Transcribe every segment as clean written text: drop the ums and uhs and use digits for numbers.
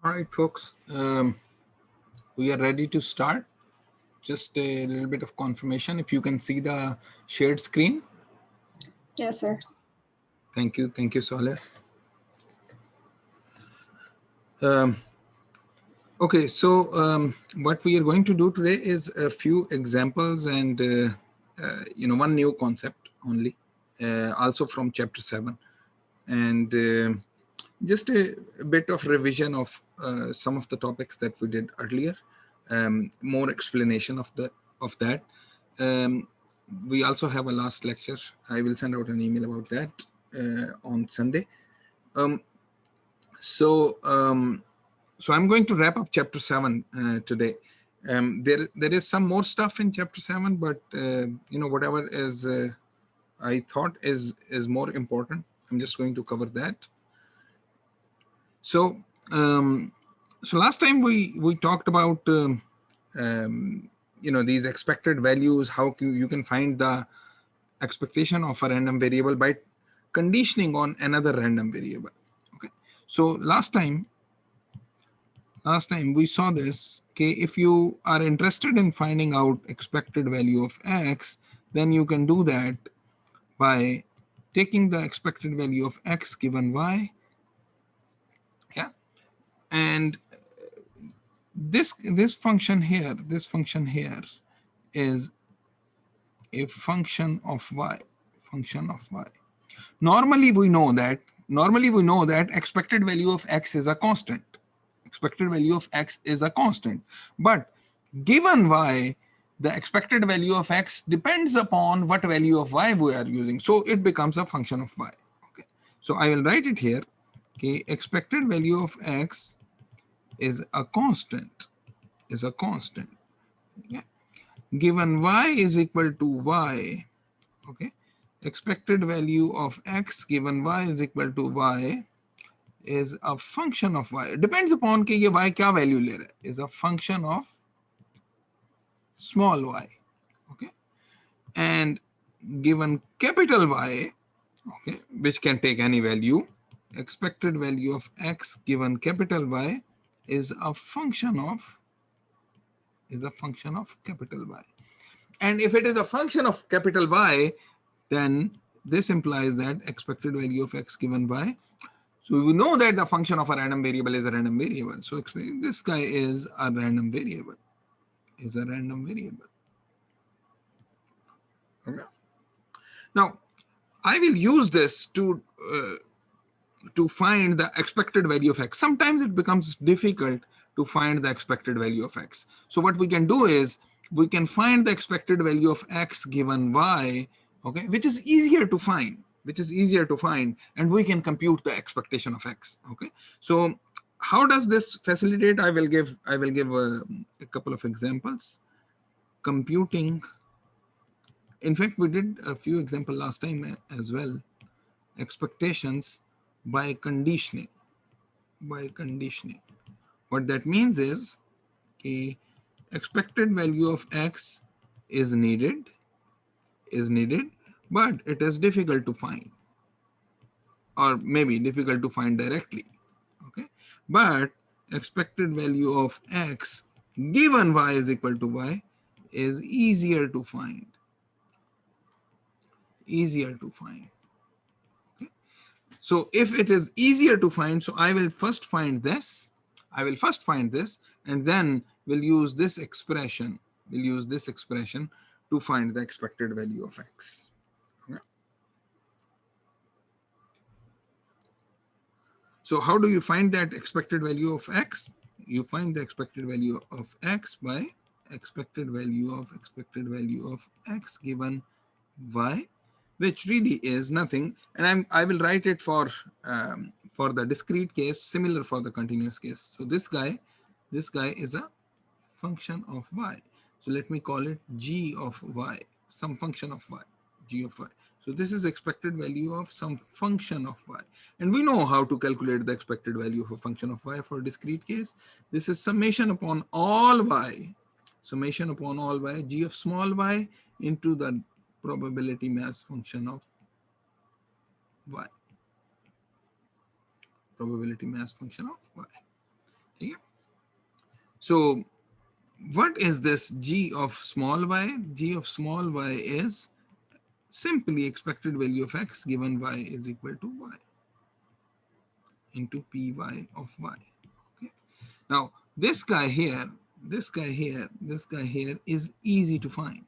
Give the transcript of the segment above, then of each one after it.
All right, folks, we are ready to start. Just a little bit of confirmation. If you can see the shared screen. Yes, sir. Thank you. Thank you, Saleh. Okay, so what we are going to do today is a few examples and, one new concept only, also from chapter 7. And just a bit of revision of some of the topics that we did earlier, more explanation of that. Um, we also have a last lecture. I will send out an email about that on Sunday. Um, so I'm going to wrap up chapter 7 today. There is some more stuff in chapter 7, but whatever is I thought is more important, I'm just going to cover that. So last time we talked about these expected values, how you can find the expectation of a random variable by conditioning on another random variable. Okay, so last time we saw this. Okay, if you are interested in finding out expected value of x, then you can do that by taking the expected value of x given y. Yeah, and this function here is a function of y. Normally we know that expected value of x is a constant. But given y, the expected value of x depends upon what value of y we are using, so it becomes a function of y. Okay, so I will write it here. Okay, expected value of x is a constant. Yeah. Given y is equal to y. Okay, expected value of x given y is equal to y is a function of y. It depends upon कि ये y क्या value ले रहा है. Is a function of small y. Okay, and given capital Y, okay, which can take any value, expected value of x given capital Y is a function of capital Y. And if it is a function of capital Y, then this implies that expected value of x given y. So we know that the function of a random variable is a random variable. So this guy is a random variable. Okay. Now I will use this to find the expected value of x. Sometimes it becomes difficult to find the expected value of x. So what we can do is we can find the expected value of x given y, okay, which is easier to find, and we can compute the expectation of x. Okay, so how does this facilitate? I will give a couple of examples. Computing. In fact, we did a few examples last time as well. Expectations by conditioning. What that means is expected value of x is needed, but it is difficult to find, or maybe difficult to find directly. Okay, but expected value of x given y is equal to y is easier to find. Okay, so if it is easier to find, so I will first find this, and then we'll use this expression. To find the expected value of x. Okay. So how do you find that expected value of x? You find the expected value of x by expected value of x given y, which really is nothing. And I will write it for the discrete case, similar for the continuous case. So this guy is a function of y. So let me call it g of y, some function of y, g of y. So this is expected value of some function of y. And we know how to calculate the expected value of a function of y for discrete case. This is summation upon all y, g of small y into the probability mass function of y. ठीक है. So what is this g of small y? G of small y is simply expected value of x given y is equal to y into py of y. Okay. Now this guy here, this guy here, this guy here is easy to find.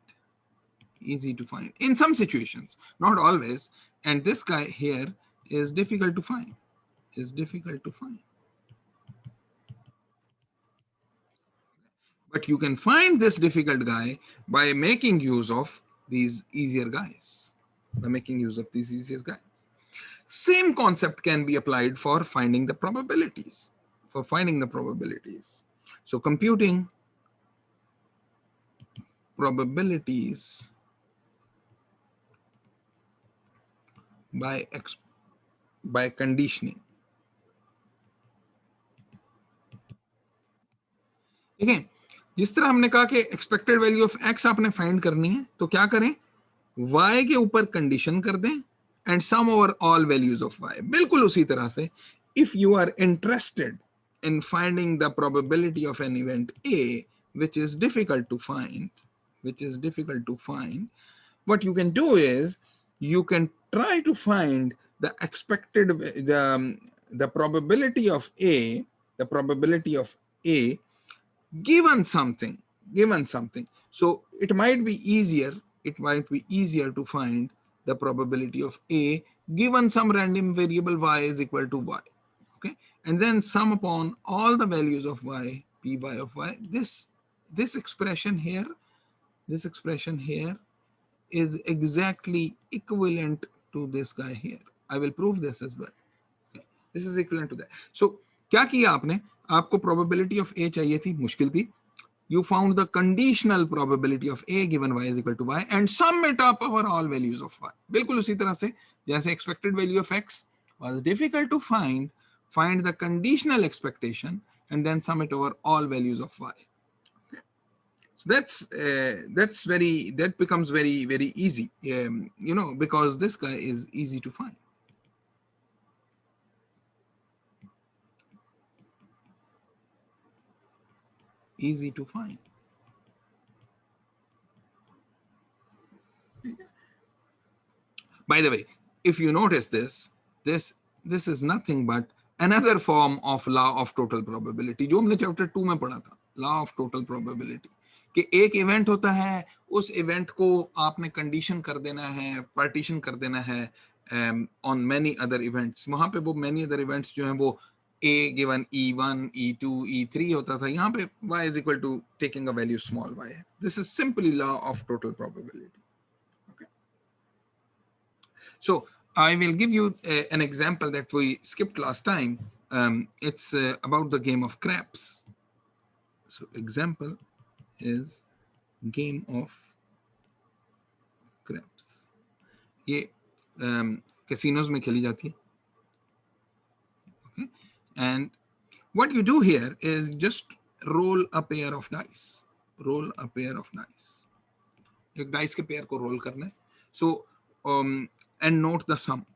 Easy to find in some situations, not always. And this guy here is difficult to find. Is difficult to find. But you can find this difficult guy by making use of these easier guys. By making use of these easier guys. Same concept can be applied for finding the probabilities. For finding the probabilities. So computing probabilities by conditioning. ठीक है. जिस तरह हमने कहा कि expected value of x आपने find करनी है, तो क्या करें, y के ऊपर कंडीशन कर दें and sum over all values of y. बिल्कुल उसी तरह से if you are interested in finding the probability of an event A, which is difficult to find, what you can do is you can try to find the expected, the probability of A, given something. So it might be easier to find the probability of A given some random variable y is equal to y. Okay, and then sum upon all the values of y, py of y. This expression here is exactly equivalent to this guy here. I will prove this as well. Okay. This is equivalent to that. So क्या किया आपने, आपको probability of A चाहिए थी, मुश्किल थी. You found the conditional probability of A given y is equal to y and sum it up over all values of y. बिल्कुल उसी तरह से जैसे expected value of x was difficult to find the conditional expectation and then sum it over all values of y. Okay. So that becomes very, very easy, because this guy is easy to find. Easy to find. By the way, if you notice this is nothing but another form of law of total probability, जो हमने chapter 2 में पढ़ा था, law of total probability, कि एक event होता है, उस इवेंट को आपने कंडीशन कर देना है, पार्टीशन कर देना है on many other events. वहां पे वो many other events जो हैं वो A given E1, E2, E3 होता था, यहाँ पे y is equal to taking a value small y. This is simply law of total probability. Okay. So I will give you an example that we skipped last time. It's about the game of craps. So example is game of craps. ये casinos में खेली जाती है. Okay, and what you do here is just roll a pair of dice. एक dice के pair को roll करना है. So and note the sum.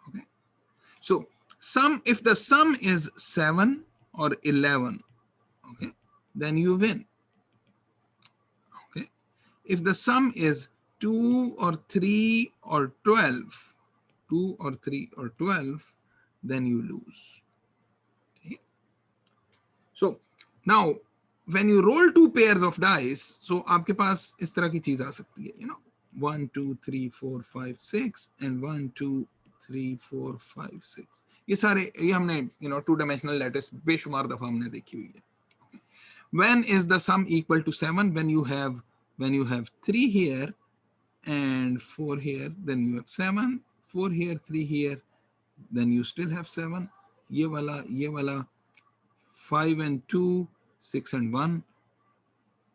Okay. So sum, if the sum is 7 or 11, okay, then you win. Okay. If the sum is 2 or 3 or 12, then you lose. Okay. So now when you roll two pairs of dice, so आपके पास इस तरह की चीज आ सकती है, 1 2 3 4 5 6 and 1 2 3 4 5 6. ये सारे, ये हमने टू डायमेंशनल लैटिस बेशुमार दफा हमने देखी हुई है. When is the sum equal to 7? When you have 3 here and 4 here, then you have 7. 4 here, 3 here, then you still have 7. ये वाला 5 and 2, 6 and 1,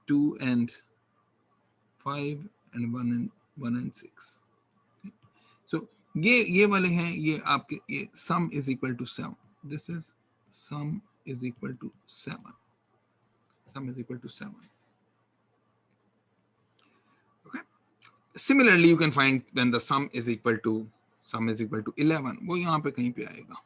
2 and 5 and 1 and 6. Okay. So ये वाले हैं, ये आपके, ये sum is equal to 7. This is sum is equal to 7. Okay. Similarly, you can find when the sum is equal to sum is equal to 11, वो यहाँ पे कहीं पे आएगा,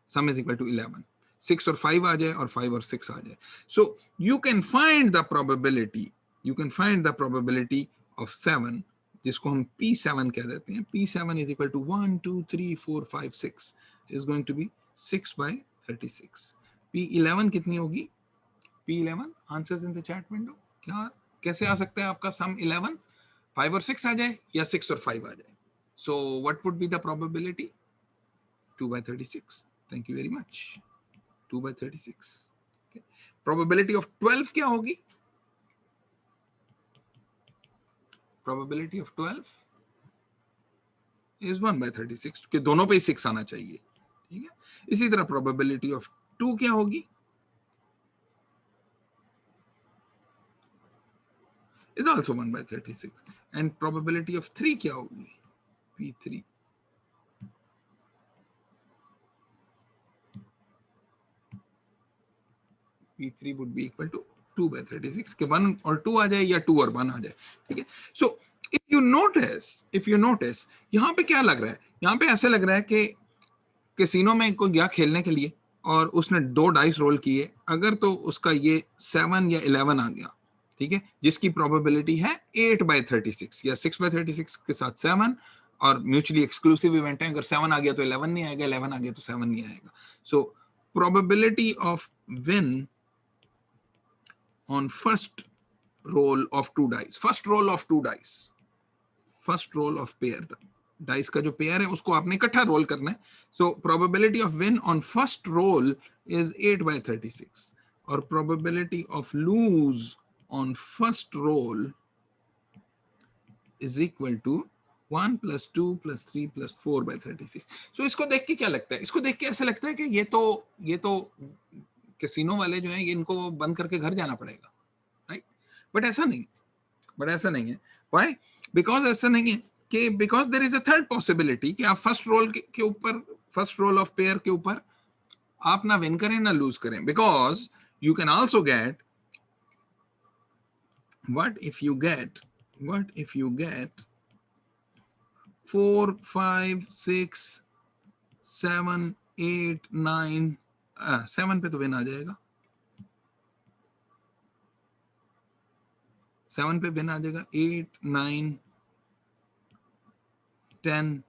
सम इज इक्वल टू 11, 6 और 5 आ जाए और 5 और 6 आ जाए. So you can find the probability, you can find the probability of 7, जिसको हम P7 कह देते हैं. P7 is equal to 1, 2, 3, 4, 5, 6 is going to be 6 by 36. P11 कितनी होगी? P11 answers in the chat window. क्या कैसे आ सकता है आपका सम 11? 5 और 6 आ जाए या 6 और 5 आ जाए. So what would be the probability? 2 by 36. Thank you very much. 2 by 36. Okay. Probability of 12 क्या होगी? Probability of 12 is 1 by 36, कि दोनों पे ही 6 आना चाहिए. ठीक है. इसी तरह probability of 2 क्या होगी? Is also 1 by 36. And probability of 3 क्या होगी? P3. P3 would be equal to 2 by 36, कि 1 और 2 आ जाए या 2 और 1 आ जाए. ठीक है. So if you notice यहाँ पे क्या लग रहा है? यहाँ पे ऐसे लग रहा है कि कैसीनो में कोई गया खेलने के लिए और उसने 2 डाइस रोल किए, अगर तो उसका ये 7 या 11 आ गया, ठीक है, जिसकी प्रोबेबिलिटी है 8 by 36 या 6 by 36 के साथ 7, और म्यूचुअली एक्सक्लूसिव इवेंट है. अगर 7 आ गया तो 11 नहीं आएगा, 11 आ गया तो 7 नहीं आएगा. So probability of win on first roll of 2 dice, first roll of 2 dice, first roll of pair dice का जो पेयर है उसको आपने इकट्ठा रोल करना है. So probability of win on first roll is 8 by 36, और probability of lose on first roll is equal to 1 plus 2 plus 3 plus 4 by 36. So इसको देख के क्या लगता है? इसको देख के ऐसा लगता है कि ये तो कैसीनो वाले जो हैं ये इनको बंद करके घर जाना पड़ेगा, राइट? बट ऐसा नहीं है. व्हाई? बिकॉज ऐसा नहीं है कि because there is a third possibility कि आप फर्स्ट रोल के ऊपर, फर्स्ट रोल ऑफ पेयर के ऊपर आप ना विन करें ना लूज करें. Because you can also get, what if you get 4, 5, 6, 7, 8, 9, 7 पे तो विन आ जाएगा, 7 पे विन आ जाएगा, 8, 9, 10,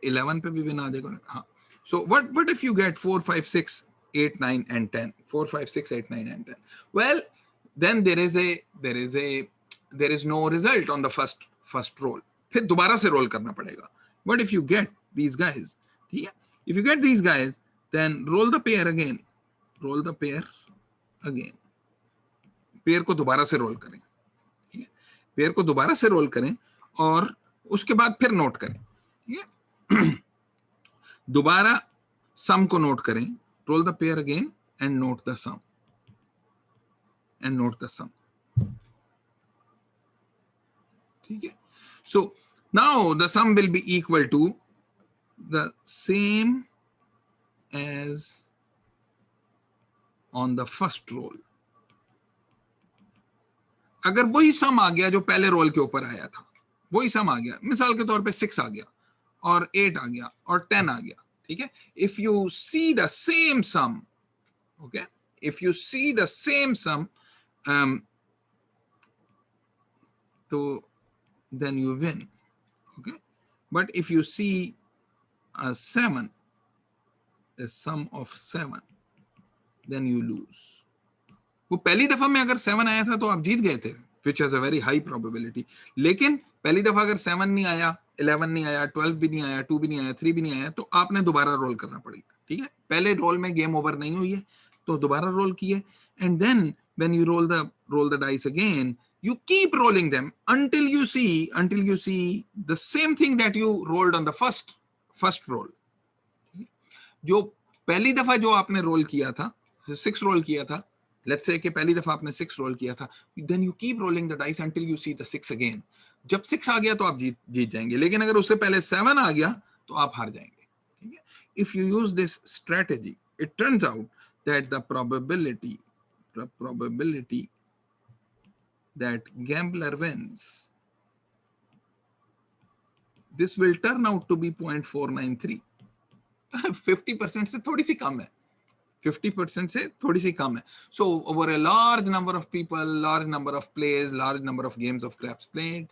11 पे भी विन आ जाएगा. हाँ. So what if you get 4, 5, 6, 8, 9 and 10? 4, 5, 6, 8, 9 and 10. Well, then there is no result on the first roll. फिर दोबारा से रोल करना पड़ेगा. What if you get these guys? ठीक है. If you get these guys, then roll the pair again. Pair को दोबारा से रोल करें. ठीक है. पेयर को दोबारा से रोल करें और उसके बाद फिर नोट करें. ठीक है. दोबारा सम को नोट करें. Roll the pair again and note the sum. ठीक है. So now the sum will be equal to the same as on the first roll. अगर वही सम आ गया जो पहले रोल के ऊपर आया था, वही सम आ गया, मिसाल के तौर पे 6 आ गया और 8 आ गया और 10 आ गया. ठीक है. If you see the same sum, okay, if you see the same sum, so then you win. Okay. But if you see a 7, a sum of 7, then you lose. वो पहली दफा में अगर 7 आया था तो आप जीत गए थे, which has a very high probability. लेकिन पहली दफा अगर 7 नहीं आया, 11 नहीं आया, 12 भी नहीं आया, 2 भी नहीं आया, 3 भी नहीं आया, तो आपने दोबारा रोल करना पड़ेगा. ठीक है. पहले रोल में गेम ओवर नहीं हुई है तो दोबारा रोल किए, and then when you roll the dice again, you keep rolling them until you see the same thing that you rolled on the first roll. जो पहली दफा जो आपने रोल किया था, 6 रोल किया था, let's say कि पहली दफा आपने 6 रोल किया था, then you keep rolling the dice until you see the 6 again. जब 6 आ गया तो आप जीत जाएंगे, लेकिन अगर उससे पहले 7 आ गया तो आप हार जाएंगे. ठीक है. If you use this strategy, it turns out that the probability that gambler wins this will turn out to be 0.493. 50% से थोड़ी सी कम है, 50% से थोड़ी सी कम है. So over a large number of people, large number of plays, large number of games of craps played,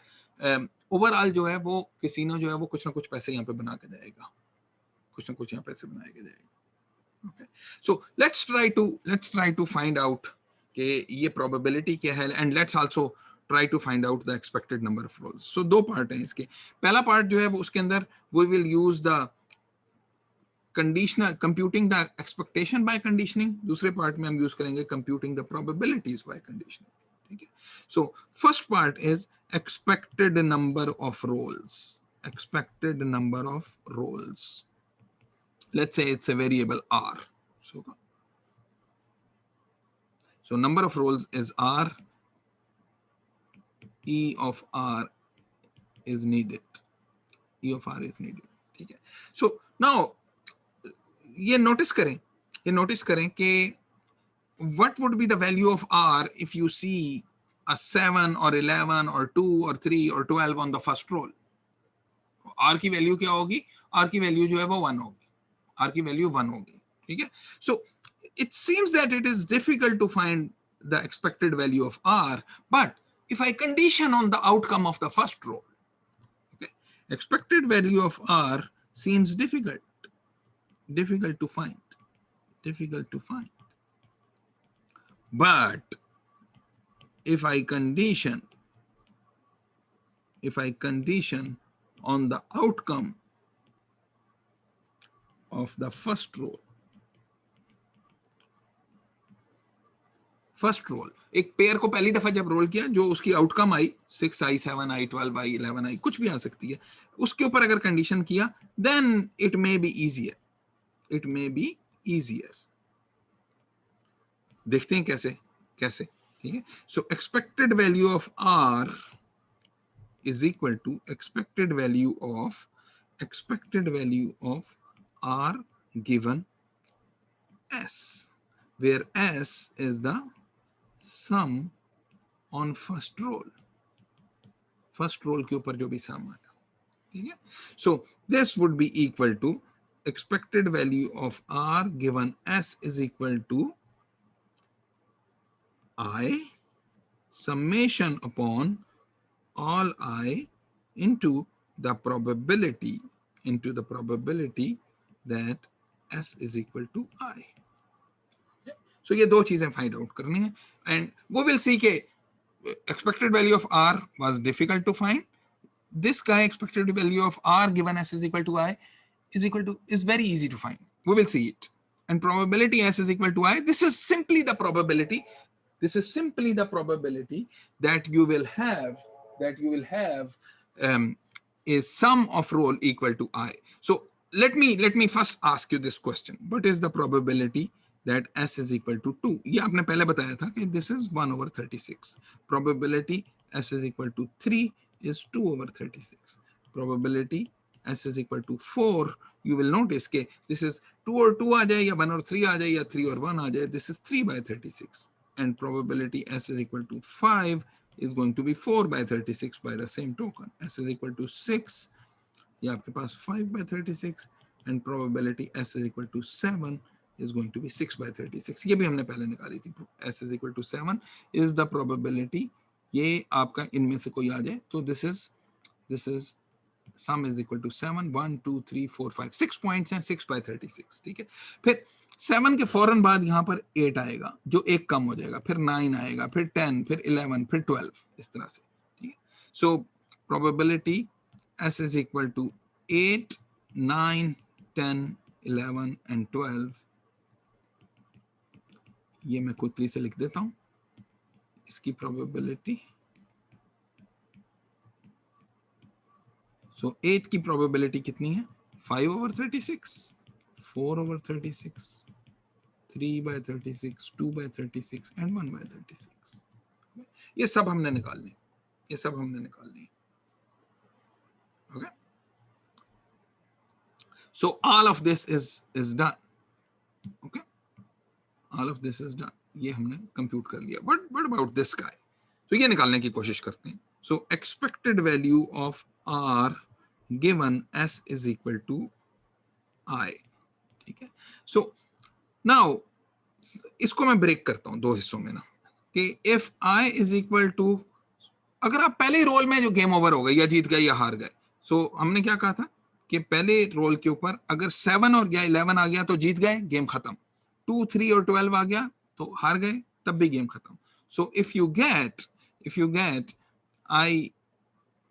overall जो है वो casino जो है वो कुछ ना कुछ पैसे यहाँ पे बना के जाएगा, कुछ ना कुछ यहाँ पैसे बनाए के जाएगा. Okay, so let's try to find out कि ये probability क्या है, and let's also try to find out the expected number of rolls. So दो पार्ट हैं इसके. पहला पार्ट जो है वो उसके अंदर we will use the conditional computing the expectation by conditioning. दूसरे पार्ट में हम यूज करेंगे computing the probabilities by conditioning. ठीक है. So first part is expected number of rolls. Expected number of rolls. Let's say it's a variable r. So number of rolls is r. E of r is needed. E of r is needed. ठीक है. So now ये notice करें कि what would be the value of r if you see a 7 or 11 or 2 or 3 or 12 on the first roll. r की value क्या होगी? r की value जो है वो 1 होगी. r की वैल्यू 1 होगी. ठीक है. So it seems that it is difficult to find the expected value of r, but if I condition on the outcome of the first roll, okay, expected value of r seems difficult to find. But if I condition on the outcome of the first roll, एक pair को पहली दफा जब role किया, जो उसकी outcome आई 6 आई, 7 आई, 12 आई, 11 आई, कुछ भी आ सकती है, उसके ऊपर अगर कंडीशन किया, then it may be easier. देखते हैं कैसे. ठीक है. So expected value of r is equal to expected value of r given s, where s is the sum on first roll के ऊपर जो भी sum आया. ठीक है. So this would be equal to expected value of r given s is equal to I summation upon all I into the probability that s is equal to I. So ये दो चीजें find out करनी है, and we will see कि expected value of r was difficult to find. This guy, expected value of r given s is equal to I is very easy to find. We will see it. And probability s is equal to I, this is simply the probability that you will have a sum of roll equal to I. So let me first ask you this question. What is the probability that s is equal to 2? ये आपने पहले बताया था कि this is 1/36. Probability s is equal to 3 is 2/36. Probability s is equal to 4, you will notice कि this is 2 और 2 आ जाए, या 1 और 3 आ जाए, या 3 और 1 आ जाए, this is 3/36. And probability s is equal to 5 is going to be 4/36 by the same token. S is equal to 6, ये आपके पास 5/36, and probability s is equal to 7 is going to be 6/36. ये भी हमने पहले निकाली थी. S is equal to 7 is the probability. ये आपका इनमें से कोई आ जाए, तो this is sum is equal to 7, 1 2 3 4 5 6 points हैं, 6/36. ठीक है. फिर 7 के फौरन बाद यहाँ पर 8 आएगा, जो एक कम हो जाएगा, फिर 9 आएगा, फिर 10, फिर 11, फिर 12, इस तरह से. ठीक है. So probability s is equal to 8, 9, 10, 11 and 12. ये मैं क्विकली से लिख देता हूं इसकी probability. So 8 की probability कितनी है? 5/36, 4/36, 3/36, 2/36 and 1/36. ये सब हमने निकालनी. Okay. So all of this is done. Okay. All of this is done. ये हमने compute कर लिया. But what about this guy? So ये निकालने की कोशिश करते हैं. So expected value of r given s is equal to I. ठीक है, so now इसको मैं ब्रेक करता हूं दो हिस्सों में ना, कि if I is equal to, अगर आप पहले रोल में जो गेम ओवर हो गए, या जीत गए या हार गए, सो हमने क्या कहा था कि पहले रोल के ऊपर अगर 7 और या 11 आ गया तो जीत गए, गेम खत्म। 2, 3 और 12 आ गया तो हार गए, तब भी गेम खत्म। So if you get I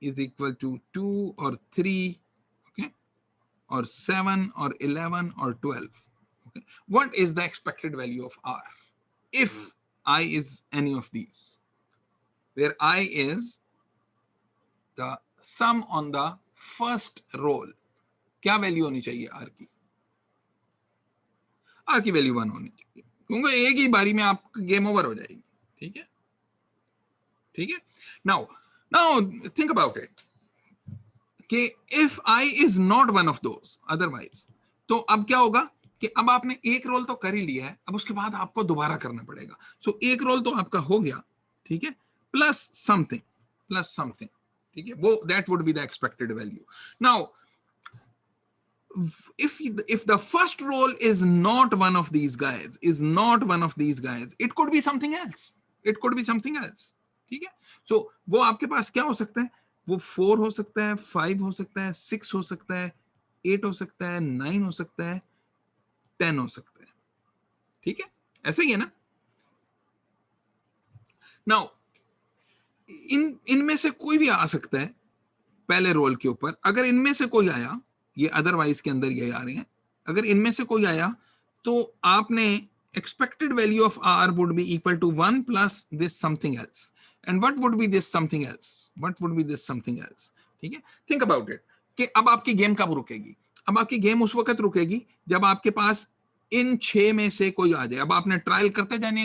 is equal to 2 or 3, okay, or 7 or 11 or 12, okay, what is the expected value of R if I is any of these, where I is the sum on the first roll? क्या value होनी चाहिए R की? R की value 1 होनी चाहिए, क्योंकि एक ही बारी में आप गेम ओवर हो जाएगी। ठीक है, ठीक है। नाउ थिंक अबाउट इट कि if I is not one of those otherwise, तो अब क्या होगा कि अब आपने एक रोल तो कर ही लिया है, अब उसके बाद आपको दोबारा करना पड़ेगा। सो एक रोल तो आपका हो गया, ठीक है, प्लस समथिंग, ठीक है, वो that would be the expected value. Now if the first roll is not one of these guys, it could be something else, ठीक है। सो वो आपके पास क्या हो सकता है, वो 4 हो सकता है, 5 हो सकता है, 6 हो सकता है, 8 हो सकता है, 9 हो सकता है, 10 हो सकता है। ठीक है, ऐसा ही है ना। नाउ इनमें से कोई भी आ सकता है पहले रोल के ऊपर। अगर इनमें से कोई आया, ये अदरवाइज के अंदर ये आ रहे हैं, अगर इनमें से कोई आया तो आपने expected value of R would be equal to 1 plus this something else. And what would be this something else? ठीक है, थिंक अबाउट इट कि अब आपकी गेम कब रुकेगी? अब आपकी गेम उस वक्त रुकेगी जब आपके पास इन 6 में से कोई आ जाए। अब आपने ट्रायल करते जाने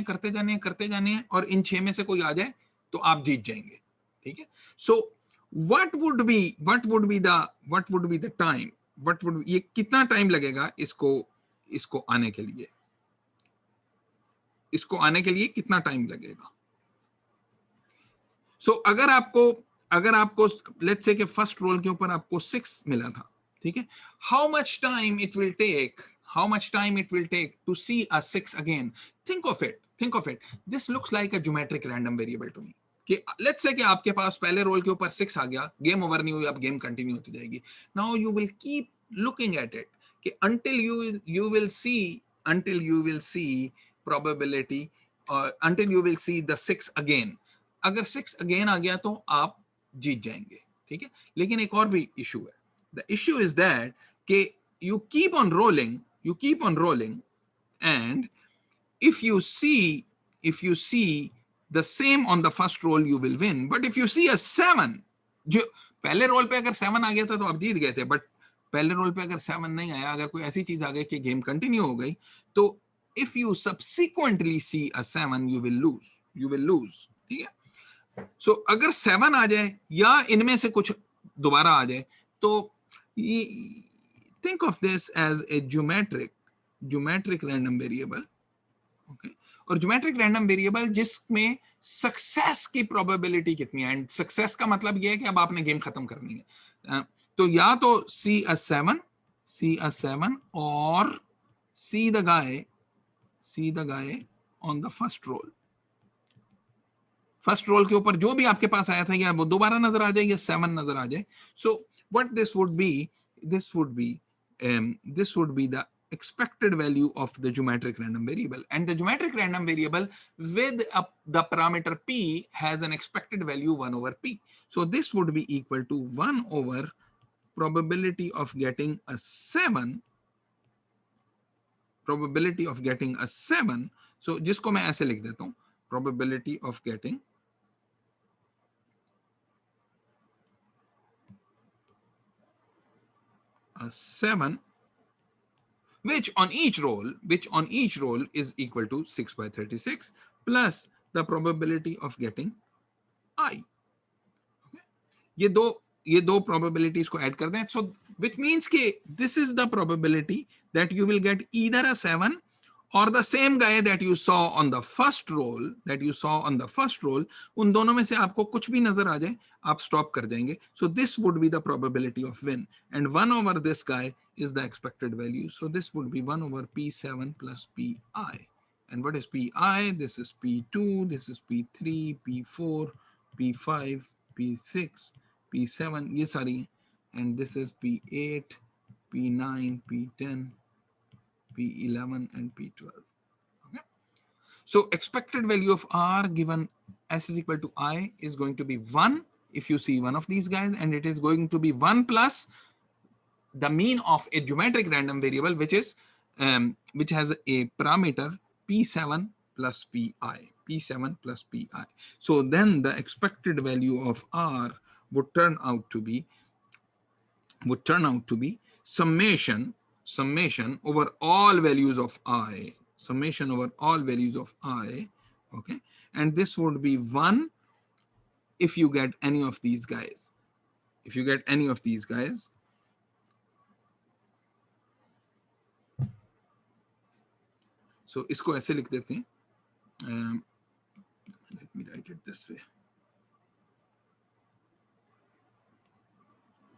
हैं और इन 6 में से कोई आ जाए तो आप जीत जाएंगे। ठीक है, सो what would be the time, ये कितना टाइम लगेगा इसको आने के लिए, कितना टाइम लगेगा? सो अगर आपको लेट्स से कि फर्स्ट रोल के ऊपर आपको 6 मिला था, ठीक है, how much time it will take to see a 6 again? Think of it, this looks like a geometric random variable to me। कि लेट्स से कि आपके पास पहले रोल के ऊपर 6 आ गया, गेम ओवर नहीं हुई, अब गेम कंटिन्यू होती जाएगी। Now you will keep looking at it कि until you will see probability, until you will see the 6 again। अगर 6 अगेन आ गया तो आप जीत जाएंगे। ठीक है, लेकिन एक और भी इशू है। द इशू इज दैट कि you keep on rolling and if you see the same on the first roll you will win, but if you see a 7, जो पहले रोल पे अगर 7 आ गया था तो आप जीत गए थे, बट पहले रोल पे अगर 7 नहीं आया, अगर कोई ऐसी चीज आ गई कि गेम कंटिन्यू हो गई, तो if you subsequently see a 7 you will lose। ठीक है, सो अगर 7 आ जाए या इनमें से कुछ दोबारा आ जाए तो think of this as a geometric random variable, okay? और geometric random variable जिसमें सक्सेस की प्रोबेबिलिटी कितनी है, एंड सक्सेस का मतलब यह है कि अब आपने गेम खत्म करनी है। तो या तो see a 7 और see the guy on the first roll के ऊपर जो भी आपके पास आया था, या वो दोबारा नजर आ जाए या 7 नजर आ जाए। So what this would be the expected value of the geometric random variable, and the geometric random variable with the parameter p has an expected value 1 over p. So this would be equal to 1 over probability of getting a 7, so जिसको मैं ऐसे लिख देता हूं, probability of getting a 7 which on each roll is equal to 6 by 36 plus the probability of getting I। okay? ये दो probabilities को add कर दें, so which means कि this is the probability that you will get either a 7 or the same guy that you saw on the first roll, उन दोनों में से आपको कुछ भी नजर आ जाए, आप stop कर जाएंगे. So this would be the probability of win, and 1 over this guy is the expected value. So this would be 1 over P7 plus Pi. And what is Pi? This is P2, this is P3, P4, P5, P6, P7, ये सारी हैं. And this is P8, P9, P10, P11 and P12. Okay. So expected value of R given S is equal to I is going to be 1 if you see one of these guys, and it is going to be 1 plus the mean of a geometric random variable which has a parameter P7 plus Pi. P7 plus Pi. So then the expected value of R would turn out to be summation over all values of I, okay, and this would be 1 if you get any of these guys. So इसको ऐसे लिख देते हैं. Let me write it this way.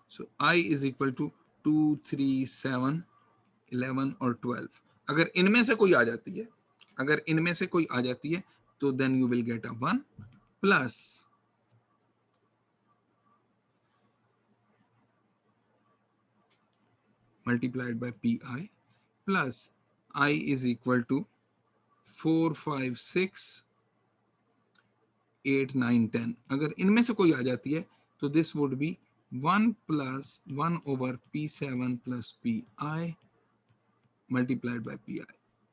So I is equal to 2, 3, 7, 11 और 12. अगर इनमें से कोई आ जाती है, तो then you will get a 1 plus multiplied by Pi plus I is equal to 4, 5, 6, 8, 9, 10. अगर इनमें से कोई आ जाती है, तो this would be 1 plus 1 over P7 plus Pi multiplied by Pi.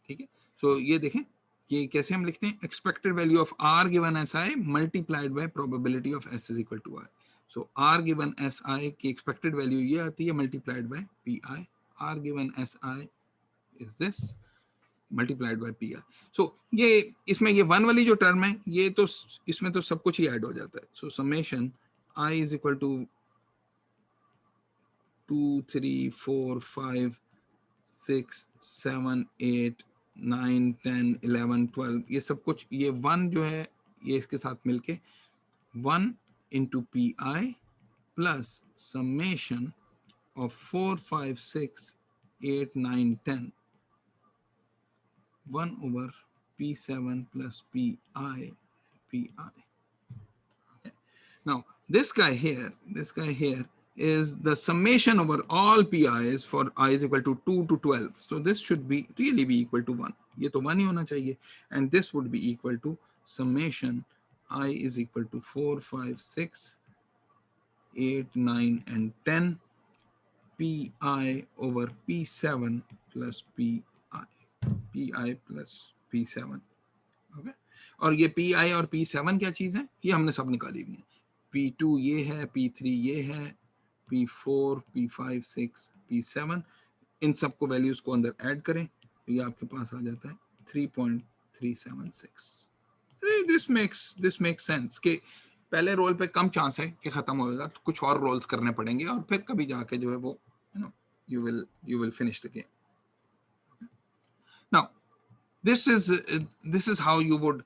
ठीक है. So ये देखें कि कैसे हम लिखते हैं, expected value of R given Si multiplied by probability of S is equal to I. So R given Si की expected value ये आती है multiplied by Pi. R given Si is this multiplied by Pi. So ये इसमें ये 1 वाली जो term है, ये तो इसमें तो सब कुछ ही ऐड हो जाता है. So summation I is equal to 2, 3, 4, 5, 6, 7, 8, 9, 10, 11, 12, ये सब कुछ, ये 1 जो है ये इसके साथ मिलके 1 into Pi plus summation of 4, 5, 6, 8, 9, 10, 1 over P7 plus Pi. Okay. Now this guy here is the summation over all Pi's for I is equal to 2 to 12. So this should really be equal to 1. ये तो 1 ही होना चाहिए. And this would be equal to summation I is equal to 4, 5, 6, 8, 9 and 10 Pi over P7 plus Pi plus P7. Okay. और ये Pi और P7 क्या चीज है, ये हमने सब निकाली हुई है. P2 ये है, P3 ये है, P4, P5, 6, P7, इन सबको वैल्यूज को अंदर ऐड करें तो ये आपके पास आ जाता है 3.376. This makes sense कि पहले रोल पे कम चांस है कि खत्म होगा, तो कुछ और रोल्स करने पड़ेंगे और फिर कभी जाके जो है वो you will finish the game. Now this is how you would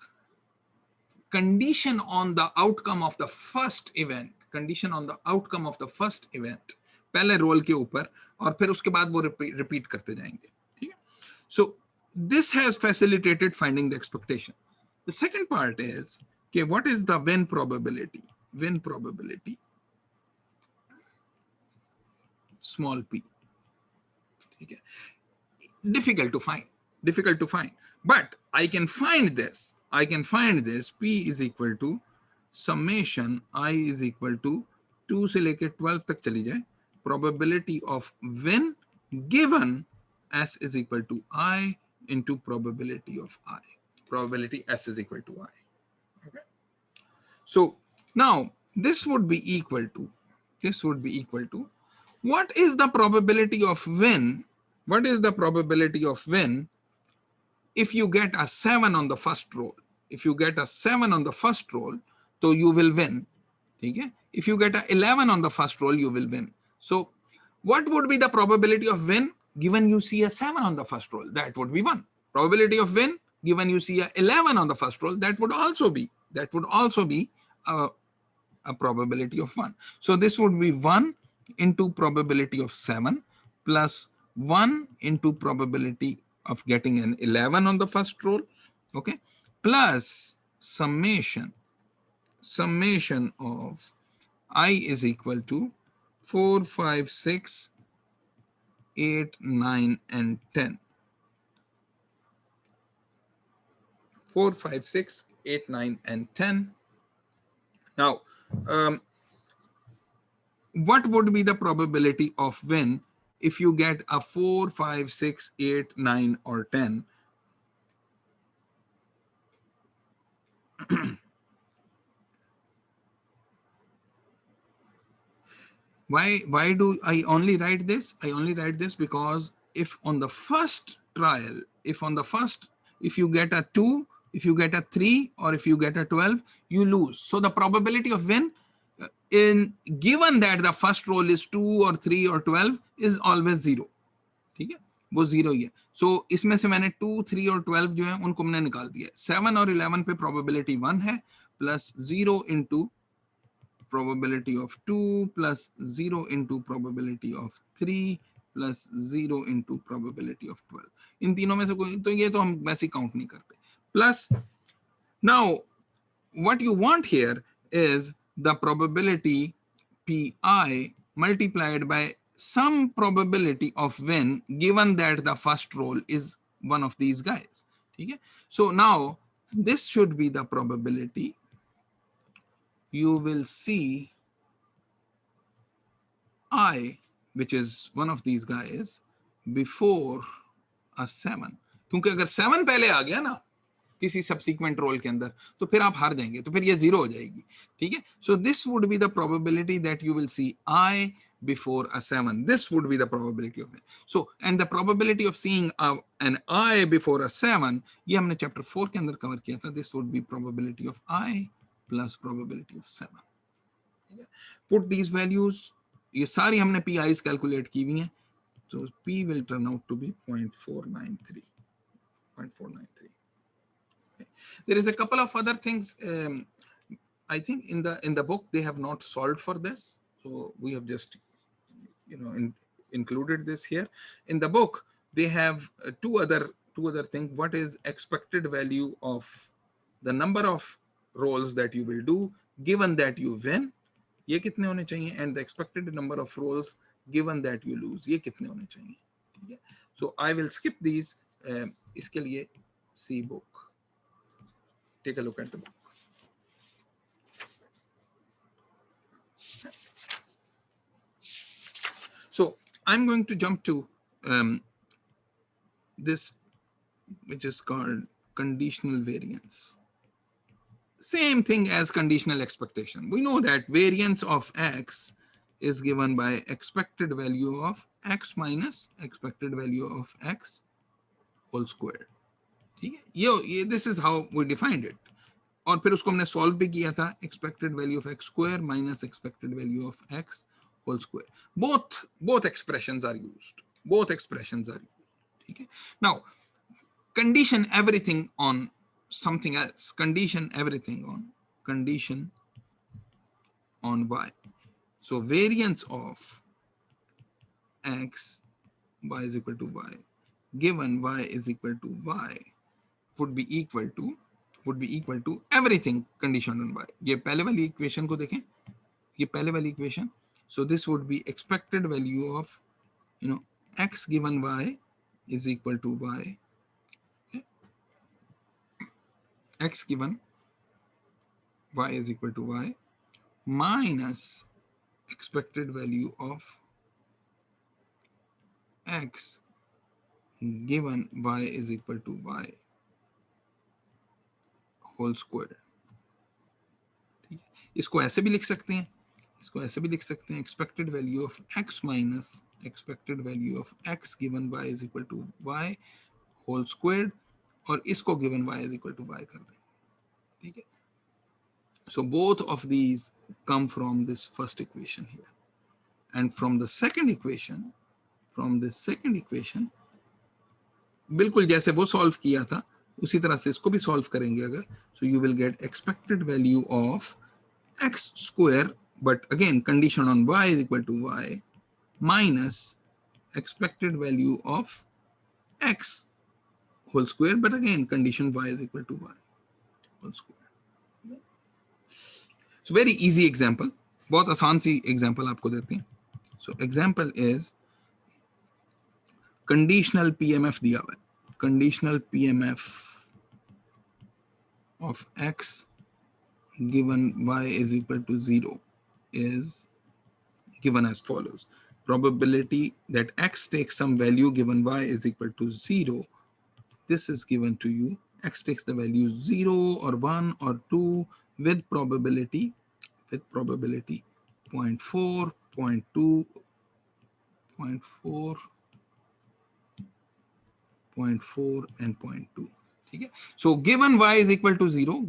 condition on the outcome of the first event. पहले रोल के ऊपर और फिर उसके बाद वो रिपीट करते जाएंगे. ठीक है. So this has facilitated finding the expectation. The second part is okay, what is the win probability? Small p. Okay. Difficult to find, but I can find this. P is equal to summation I is equal to 2 से लेके 12 तक चली जाए, probability of win given S is equal to I into probability of I. Probability S is equal to I. Okay. So now this would be equal to what is the probability of win? If you get a 7 on the first roll. So you will win. Okay? If you get a 11 on the first roll, you will win. So what would be the probability of win given you see a 7 on the first roll? That would be 1. Probability of win, given you see a 11 on the first roll, that would also be a probability of 1. So this would be 1 into probability of 7 plus 1 into probability of getting an 11 on the first roll, okay, plus summation of I is equal to 4, 5, 6, 8, 9, and 10. 4, 5, 6, 8, 9, and 10. Now, what would be the probability of win if you get a 4, 5, 6, 8, 9, or 10? Why do I only write this? I only write this because if on the first trial, if you get a 2, if you get a 3, or if you get a 12, you lose. So the probability of win, given that the first roll is 2 or 3 or 12, is always 0. ठीक है, वो 0 ही है. So इसमें से मैंने 2, 3 और 12 जो है उनको मैंने निकाल दिया. 7 और 11 पे probability 1 है, plus 0 into probability of 2 plus 0 into probability of 3 plus 0 into probability of 12. इन तीनों में से कोई, तो ये तो हम वैसे काउंट नहीं करते. Plus, now what you want here is the probability pi multiplied by some probability of win, given that the first roll is one of these guys. Okay? So now this should be the probability. You will see I, which is one of these guys, before a 7. क्योंकि अगर 7 पहले आ गया ना किसी subsequent roll के अंदर, तो फिर आप हार जाएंगे, तो फिर ये 0 हो जाएगी. ठीक है? So this would be the probability that you will see I before a 7. This would be the probability of it. So, and the probability of seeing an I before a 7, ये हमने chapter 4 के अंदर cover किया था. This would be probability of I plus probability of 7. Put these values, ये सारी हमने PIs calculate की हुई हैं. So P will turn out to be 0.493. 0.493. Okay. There is a couple of other things. I think in the book they have not solved for this, so we have just included this here. In the book they have two other things. What is expected value of the number of rolls that you will do given that you win? ये कितने होने चाहिए? And the expected number of rolls given that you lose, ये कितने होने चाहिए? ठीक है? So I will skip these. इसके लिए see book. Take a look at the book. So I'm going to jump to this, which is called conditional variance. Same thing as conditional expectation. We know that variance of x is given by expected value of x minus expected value of x whole squared. This is how we defined it. और फिर उसको हमने solve भी किया था, expected value of x square minus expected value of x whole square. Both expressions are used. Okay? Now, condition everything on something else. Condition everything on y. So variance of x, y is equal to y, given y is equal to y, would be equal to everything conditioned on y. ये पहले वाली equation को देखें, ये पहले वाली equation. So this would be expected value of x given y is equal to y. Okay. X given y is equal to y minus expected value of x given y is equal to y whole square. इसको ऐसे भी लिख सकते हैं, expected value of x minus expected value of x given y is equal to y whole squared, और इसको given y is equal to y कर दें. ठीक है? So both of these come from this first equation here, and from the second equation, बिल्कुल जैसे वो solve किया था उसी तरह से इसको भी सॉल्व करेंगे अगर, so you will get expected value of x square, but again condition on y is equal to y minus expected value of x whole square, but again condition y is equal to y whole square. So very easy example, बहुत आसान सी example आपको देते हैं. So example is conditional PMF दिया हुआ है. Conditional PMF of x given y is equal to 0 is given as follows. Probability that x takes some value given y is equal to 0. This is given to you. X takes the value 0 or 1 or 2 with probability 0.4, 0.2, 0.4, 0.4 and 0.2. Okay. So given y is equal to 0,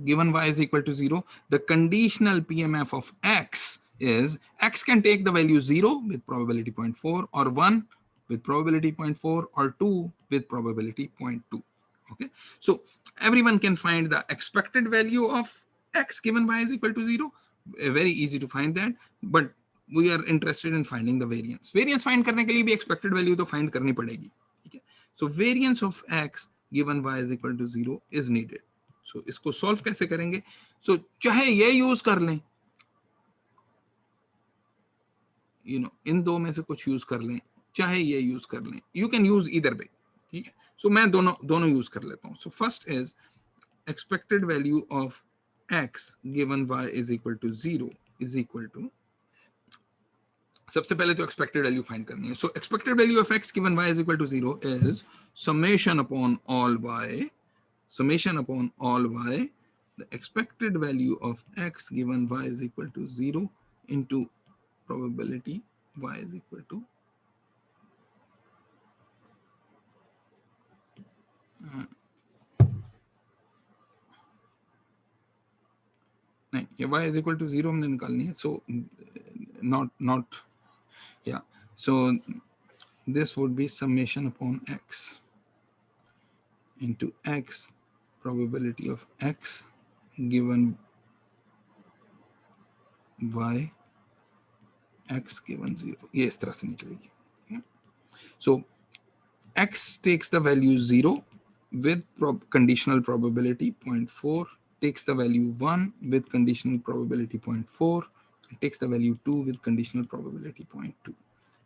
the conditional PMF of x is x can take the value 0 with probability 0.4 or 1 with probability 0.4 or 2 with probability 0.2. Okay, so everyone can find the expected value of x given y is equal to 0. Very easy to find that, but we are interested in finding the variance. Variance find करने के लिए भी expected value तो find करनी पड़ेगी. ठीक है, so variance of x given y is equal to 0 is needed. So इसको solve कैसे करेंगे? So चाहे ये use कर लें, you know, इन दो में से कुछ use कर लें, चाहे ये use कर लें. You can use either way. ठीक है, so मैं दोनों use कर लेता हूँ. So first is expected value of x given y is equal to 0 is equal to, सबसे पहले तो expected value find करनी है. So expected value of x given y is equal to 0 is summation upon all y, the expected value of x given y is equal to 0 into probability y is equal to नहीं, ये y is equal to 0 हमने निकालनी है. So not yeah, so this would be summation upon x into x probability of x given y x given 0. ये इस तरह से निकलेगी. So x takes the value 0 with conditional probability 0.4, takes the value 1 with conditional probability 0.4, takes the value 2 with conditional probability 0.2.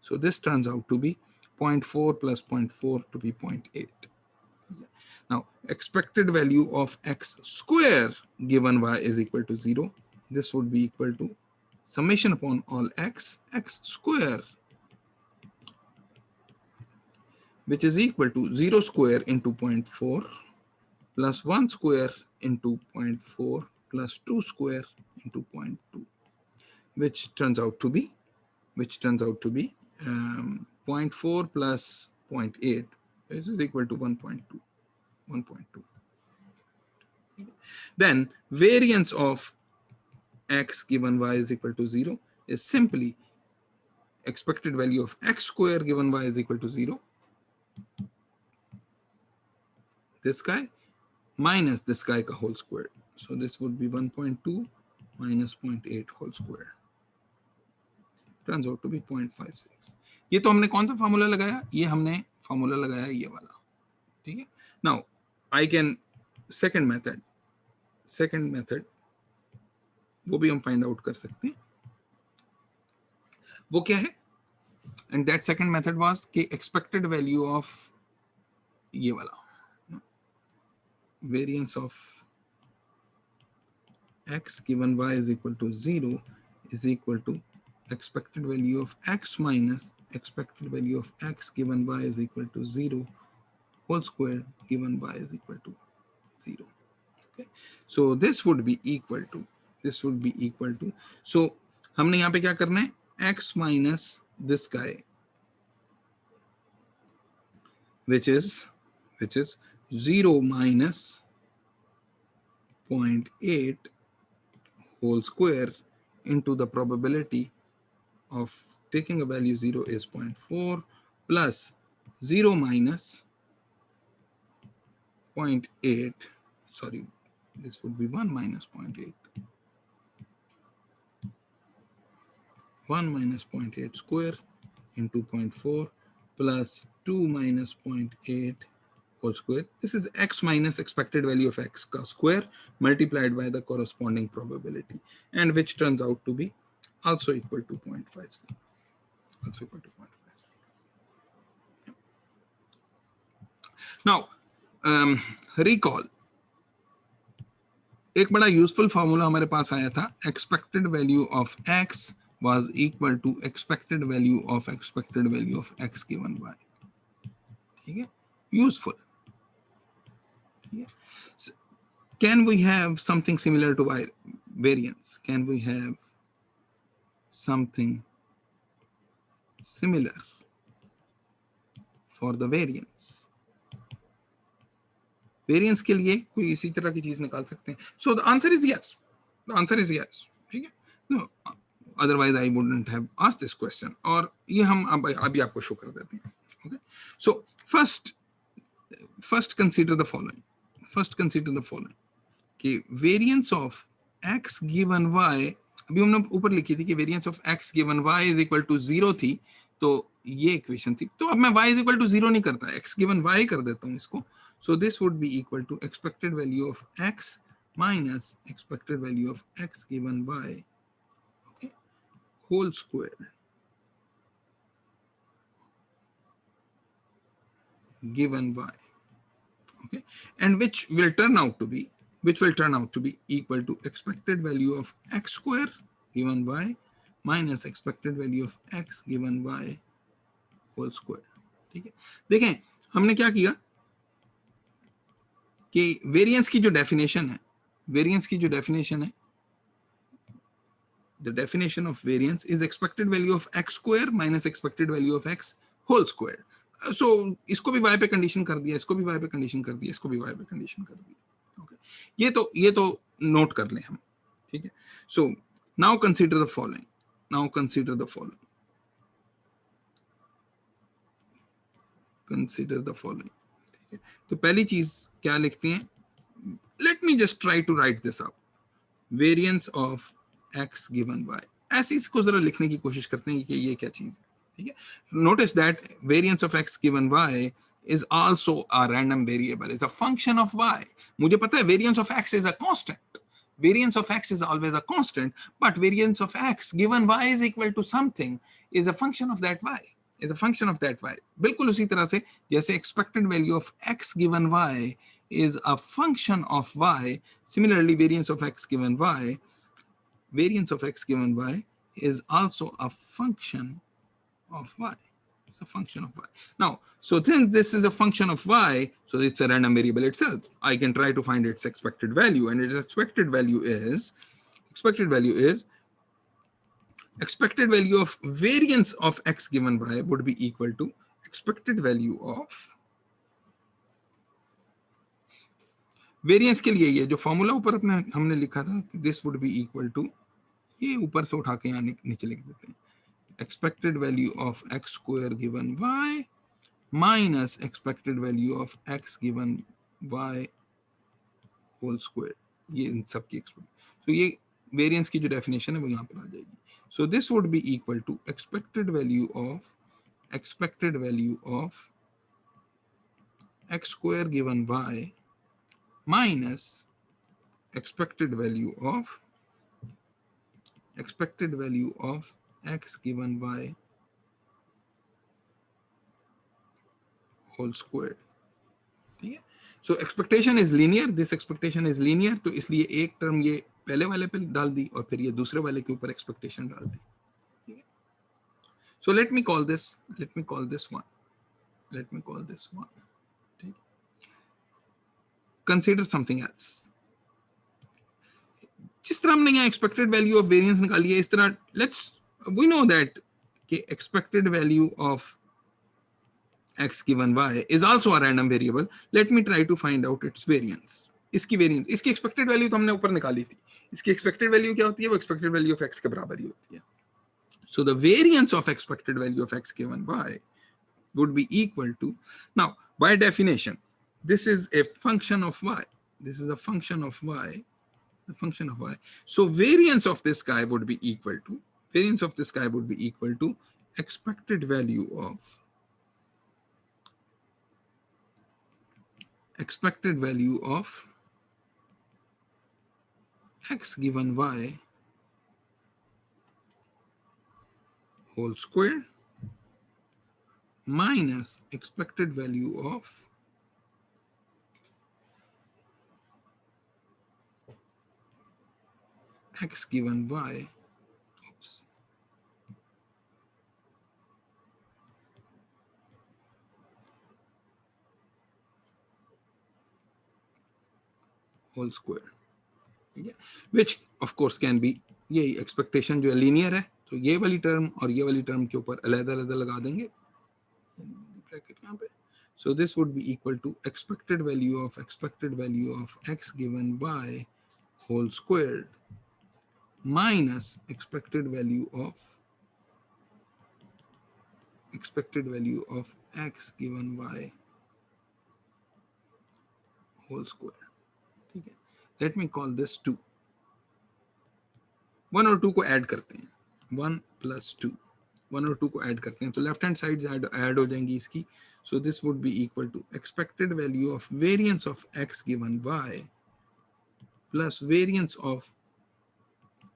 So this turns out to be 0.4 plus 0.4 to be 0.8. Now expected value of x square given y is equal to 0. This would be equal to summation upon all x square, which is equal to 0 square into 0.4 plus 1 square into 0.4 plus 2 square into 0.2, which turns out to be 0.4 plus 0.8, which is equal to 1.2. Then variance of x given y is equal to 0 is simply expected value of x square given y is equal to 0, this guy minus this guy ka whole square. So this would be 1.2 minus 0.8 whole square. Turns out to be 0.56. ये तो हमने कौन सा formula लगाया? ये हमने formula लगाया ये वाला. ठीक है. Now I can second method वो भी हम फाइंड आउट कर सकते हैं. वो क्या है? And that second method was कि expected value of ये वाला variance of x given y is equal to 0 is equal to expected value of x minus expected value of x given y is equal to 0 whole square given y is equal to 0. Okay, so this would be equal to so हमने यहाँ पे क्या करना है? x minus this guy, which is 0 minus 0.8 whole square into the probability of taking a value 0 is 0.4 plus 0 minus 0.8, sorry, this would be 1 minus 0.8. 1 minus 0.8 square into 0.4 plus 2 minus 0.8 whole square. This is x minus expected value of x square multiplied by the corresponding probability, and which turns out to be also equal to 0.56. Also equal to 0.56. Now, recall, एक बड़ा useful formula हमारे पास आया था, expected value of x was equal to expected value of expected value of x given y. ठीक है, useful. Can we have something similar to variance? Can we have something similar for the variance? Variance के लिए कोई इसी तरह की चीज निकाल सकते हैं. So the answer is yes. The answer is yes. ठीक है. No, otherwise I wouldn't have asked this question. और ये हम अभी आपको शो कर देते हैं. Okay. So first consider the following. First consider the following. कि variance of x given y, अभी हमने ऊपर लिखी थी कि variance of x given y is equal to 0 थी, तो ये इक्वेशन थी. तो अब मैं y is equal to 0 नहीं करता, x given y कर देता हूँ इसको. So this would be equal to expected value of x minus expected value of x given y, okay, whole square given y, okay, and which will turn out to be equal to expected value of x square given y minus expected value of x given y whole square. ठीक है, देखें हमने क्या किया कि variance की जो definition है, the definition of variance is expected value of x square minus expected value of x whole square. So इसको भी y पे कंडीशन कर दिया, इसको भी y पे कंडीशन कर दिया, इसको भी y पे कंडीशन कर दिया. Okay, ये तो नोट कर लें हम. ठीक है. So now consider the following. Consider the following. ठीक है. तो पहली चीज क्या लिखते हैं? Let me just try to write this out. Variance of x given y. ऐसे इसको जरा लिखने की कोशिश करते हैं कि ये क्या चीज है. ठीक है. Notice that variance of x given y is also a random variable, is a function of y. मुझे पता है variance of x is a constant. Variance of x is always a constant, but variance of x given y is equal to something is a function of that y. बिल्कुल उसी तरह से जैसे expected value of x given y is a function of y. Similarly, variance of x given y is also a function of y. It's a function of y. Now, so then this is a function of y, so it's a random variable itself. I can try to find its expected value, and its expected value is expected value of variance of x given y would be equal to expected value of variance के लिए ये जो formula ऊपर अपने हमने लिखा था, this would be equal to, ये ऊपर से उठा के यहाँ नीचे लिख देते हैं, expected value of x square given y minus expected value of x given y whole square. ये इन सब की एक्सपेक्ट, तो ये वेरिएंस की जो डेफिनेशन है वो यहाँ पर आ जाएगी. So this would be equal to expected value of x square given y minus expected value of x given y whole square. ठीक है. So expectation is linear, this expectation is linear, तो इसलिए एक टर्म ये पहले वाले पे डाल दी और फिर ये दूसरे वाले के ऊपर एक्सपेक्टेशन डाल दी. ठीक है. So let me call this one. Consider something else. जिस तरह हमने यहाँ expected value of variance निकाली है, इस तरह we know that expected value of x given y is also a random variable. Let me try to find out its variance. इसकी expected value तो हमने ऊपर निकाली थी. इसकी expected value क्या होती है? वो expected value of x के बराबर ही होती है. So the variance of expected value of x given y would be equal to, now by definition, this is a function of y. This is a function of y, the function of y. So variance of this guy would be equal to, variance of this guy would be equal to expected value of x given y whole square minus expected value of x given y, oops, whole square, ठीक है, which of course can be, ये expectation जो linear है तो ये वाली term और ये वाली टर्म के ऊपर अलग-अलग लगा देंगे ब्रैकेट यहाँ पे. So this would be equal to expected value of x given y whole squared minus expected value of x given y whole square. ठीक है, let me call this 2. 1 और 2 को ऐड करते हैं, 1 plus 2, 1 और 2 को ऐड करते हैं तो लेफ्ट हैंड साइड ऐड हो जाएंगी इसकी. So this would be equal to expected value of variance of x given y plus variance of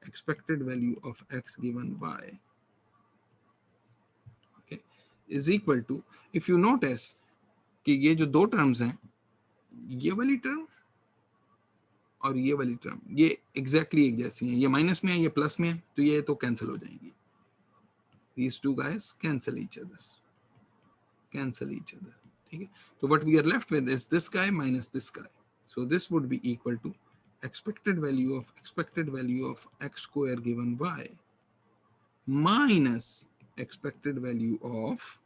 expected value of x given y, okay, is equal to, if you notice कि ये जो दो terms हैं, ये वाली term और ये वाली टर्म, ये एग्जैक्टली एक जैसी हैं, ये माइनस में है, ये प्लस में है, तो ये तो कैंसिल हो जाएंगी. These two guys cancel each other. ठीक है, तो what we are left with is this guy minus this guy. So this would be equal to expected value of x square given y minus expected value of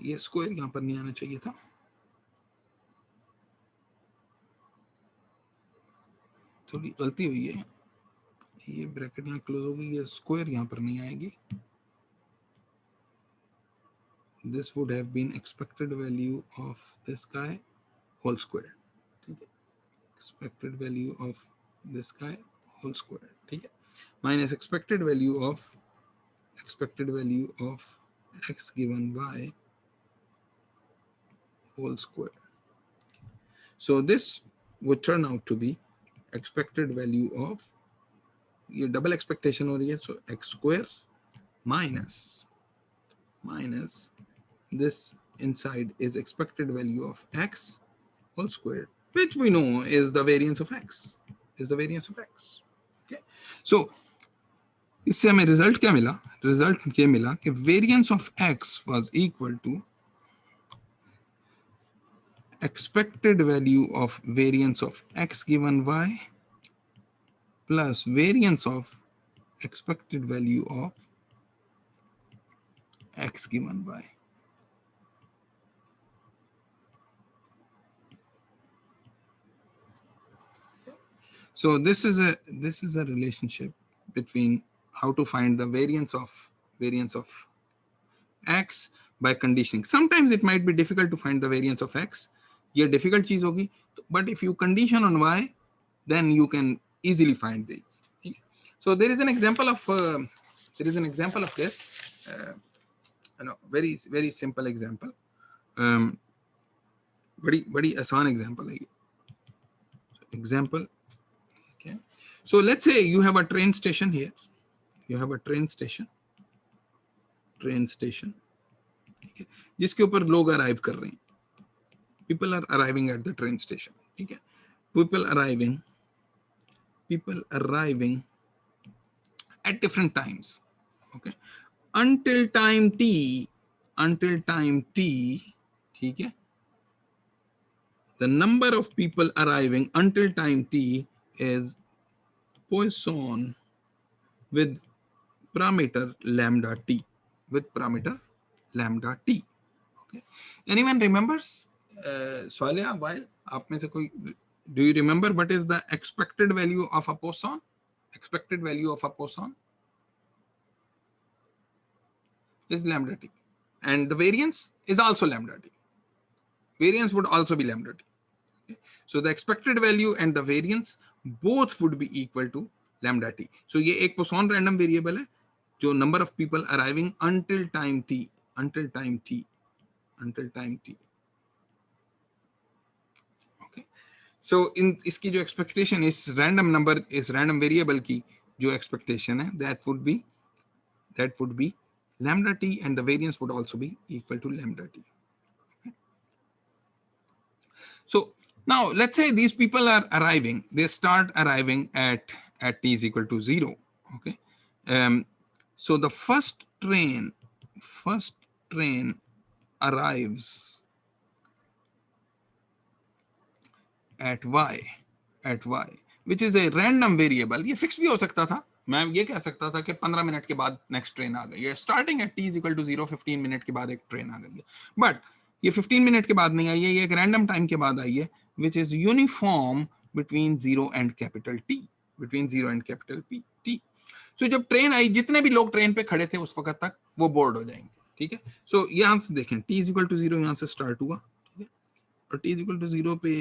ये square यहां पर नहीं आना चाहिए था, थोड़ी गलती हुई है, ये ब्रैकेट यहाँ क्लोज होगी, ये स्क्वायर यहाँ पर नहीं आएगी. This would have been expected value of this guy whole square. ठीक है, expected value of this guy whole square. ठीक है, minus expected value of x given y whole square. So this would turn out to be expected value of, ये double expectation हो रही है, so x square minus this inside is expected value of x whole square, which we know is the variance of x, okay. So इससे हमें result क्या मिला, result ये मिला कि variance of x was equal to expected value of variance of x given y plus variance of expected value of x given y. So this is a relationship between how to find the variance of x by conditioning. Sometimes it might be difficult to find the variance of x. ये difficult चीज होगी, but if you condition on y, then you can easily find these. So there is an example of this, very simple example, बड़ी आसान example है ये. Example, okay. So let's say you have a train station here. train station, ठीक है, जिसके ऊपर लोग arrive कर रहे हैं. People are arriving at the train station. ठीक है, people arriving at different times. Okay, until time t, ठीक है, the number of people arriving until time t is Poisson with parameter lambda t. Okay, anyone remembers Soalia? While आप में से कोई Do you remember what is the expected value of a Poisson? Expected value of a Poisson is lambda t, and the variance is also lambda t. Variance would also be lambda t. Okay? So the expected value and the variance both would be equal to lambda t. So ये एक Poisson random variable है जो number of people arriving until time t, until time t. Okay. So in इसकी जो expectation is random number is random variable की जो expectation है that would be lambda t, and the variance would also be equal to lambda t. Okay. So now let's say these people are arriving, they start arriving at t is equal to 0. Okay. So the first train arrives at y, which is a random variable. ये fix भी हो सकता था, मैं ये कह सकता था कि 15 मिनट के बाद नेक्स्ट ट्रेन आ गई है, starting at t is equal to 0, 15 minute के बाद एक ट्रेन आ गई है, बट ये 15 मिनट के बाद नहीं आई है, ये एक रैंडम टाइम के बाद आई है, which is uniform between 0 and capital T, between 0 and capital T. सो जब ट्रेन आई, जितने भी लोग ट्रेन पे खड़े थे उस वक्त तक वो बोर्ड हो जाएंगे. ठीक है. सो यहाँ से देखें t इज इक्वल टू 0 यहाँ से स्टार्ट हुआ. ठीक है. और t इज इक्वल टू 0 पे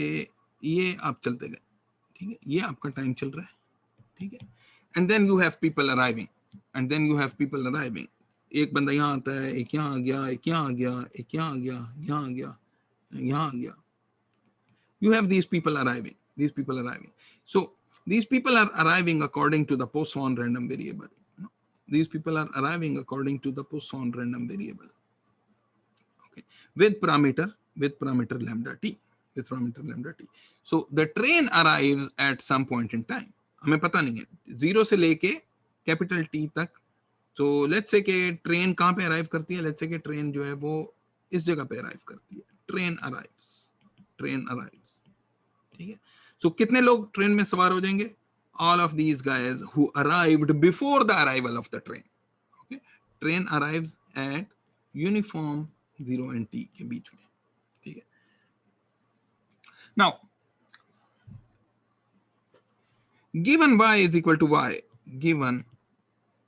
ये आप चलते गए. ठीक है. ये आपका टाइम चल रहा है. ठीक है. And then you have people arriving. एक बंदा यहाँ आता है, एक यहाँ आ गया, एक यहाँ आ गया, एक यहाँ आ गया, यहाँ आ गया, यहाँ आ गया. You have these people arriving. So these people are arriving according to the Poisson random variable. These people are arriving according to the Poisson random variable. Okay. With parameter lambda t. So the train arrives at some point in time. हमें पता नहीं है 0 से लेके capital T तक. तो let's say कि train कहाँ पे अराइव करती है, लेट्स से कि ट्रेन जो है वो इस जगह पे अराइव करती है. Train arrives. ठीक है. सो कितने लोग ट्रेन में सवार हो जाएंगे? All of these guys who arrived before the arrival of the train. Okay. Train arrives eight uniform 0 and T के बीच में. ठीक है. Now given y is equal to y, given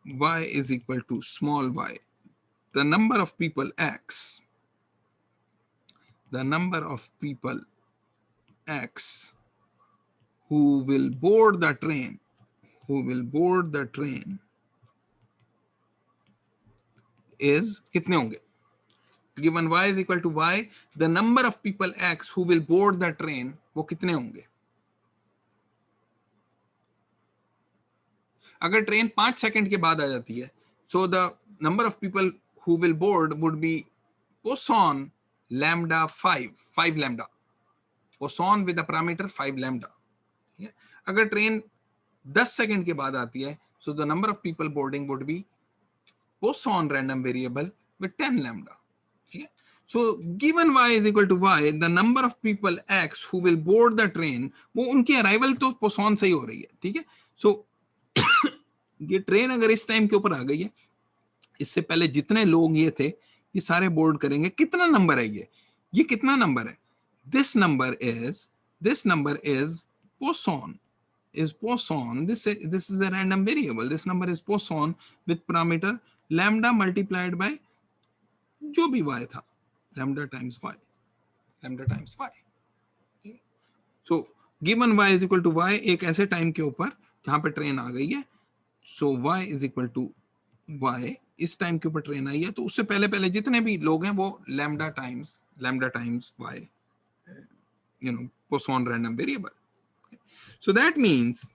y is equal to small y, the number of people x who will board the train is कितने होंगे? Given y is equal to y, the number of people x who will board the train वो कितने होंगे? अगर train 5 second के बाद आ जाती है, so the number of people who will board would be Poisson lambda 5 lambda. Poisson with the parameter 5 lambda. अगर train 10 second के बाद आती है, so the number of people boarding would be Poisson random variable with 10 lambda. So given y is equal to y, the number of people x who will board the train, वो उनकी arrival तो Poisson से ही हो रही है. ठीक है. So ये ट्रेन अगर इस टाइम के ऊपर आ गई है, इससे पहले जितने लोग ये थे ये सारे बोर्ड करेंगे. कितना नंबर है ये कितना नंबर है? This number is Poisson. This is a random variable. This number is Poisson with parameter lambda multiplied by जो भी y था, lambda times y. So given y is equal to y, एक ऐसे time के ऊपर जहां पे ट्रेन आ गई है, so y is equal to y, इस टाइम के ऊपर ट्रेन आई है, तो उससे पहले जितने भी लोग हैं वो lambda times y, Poisson random variable. So that means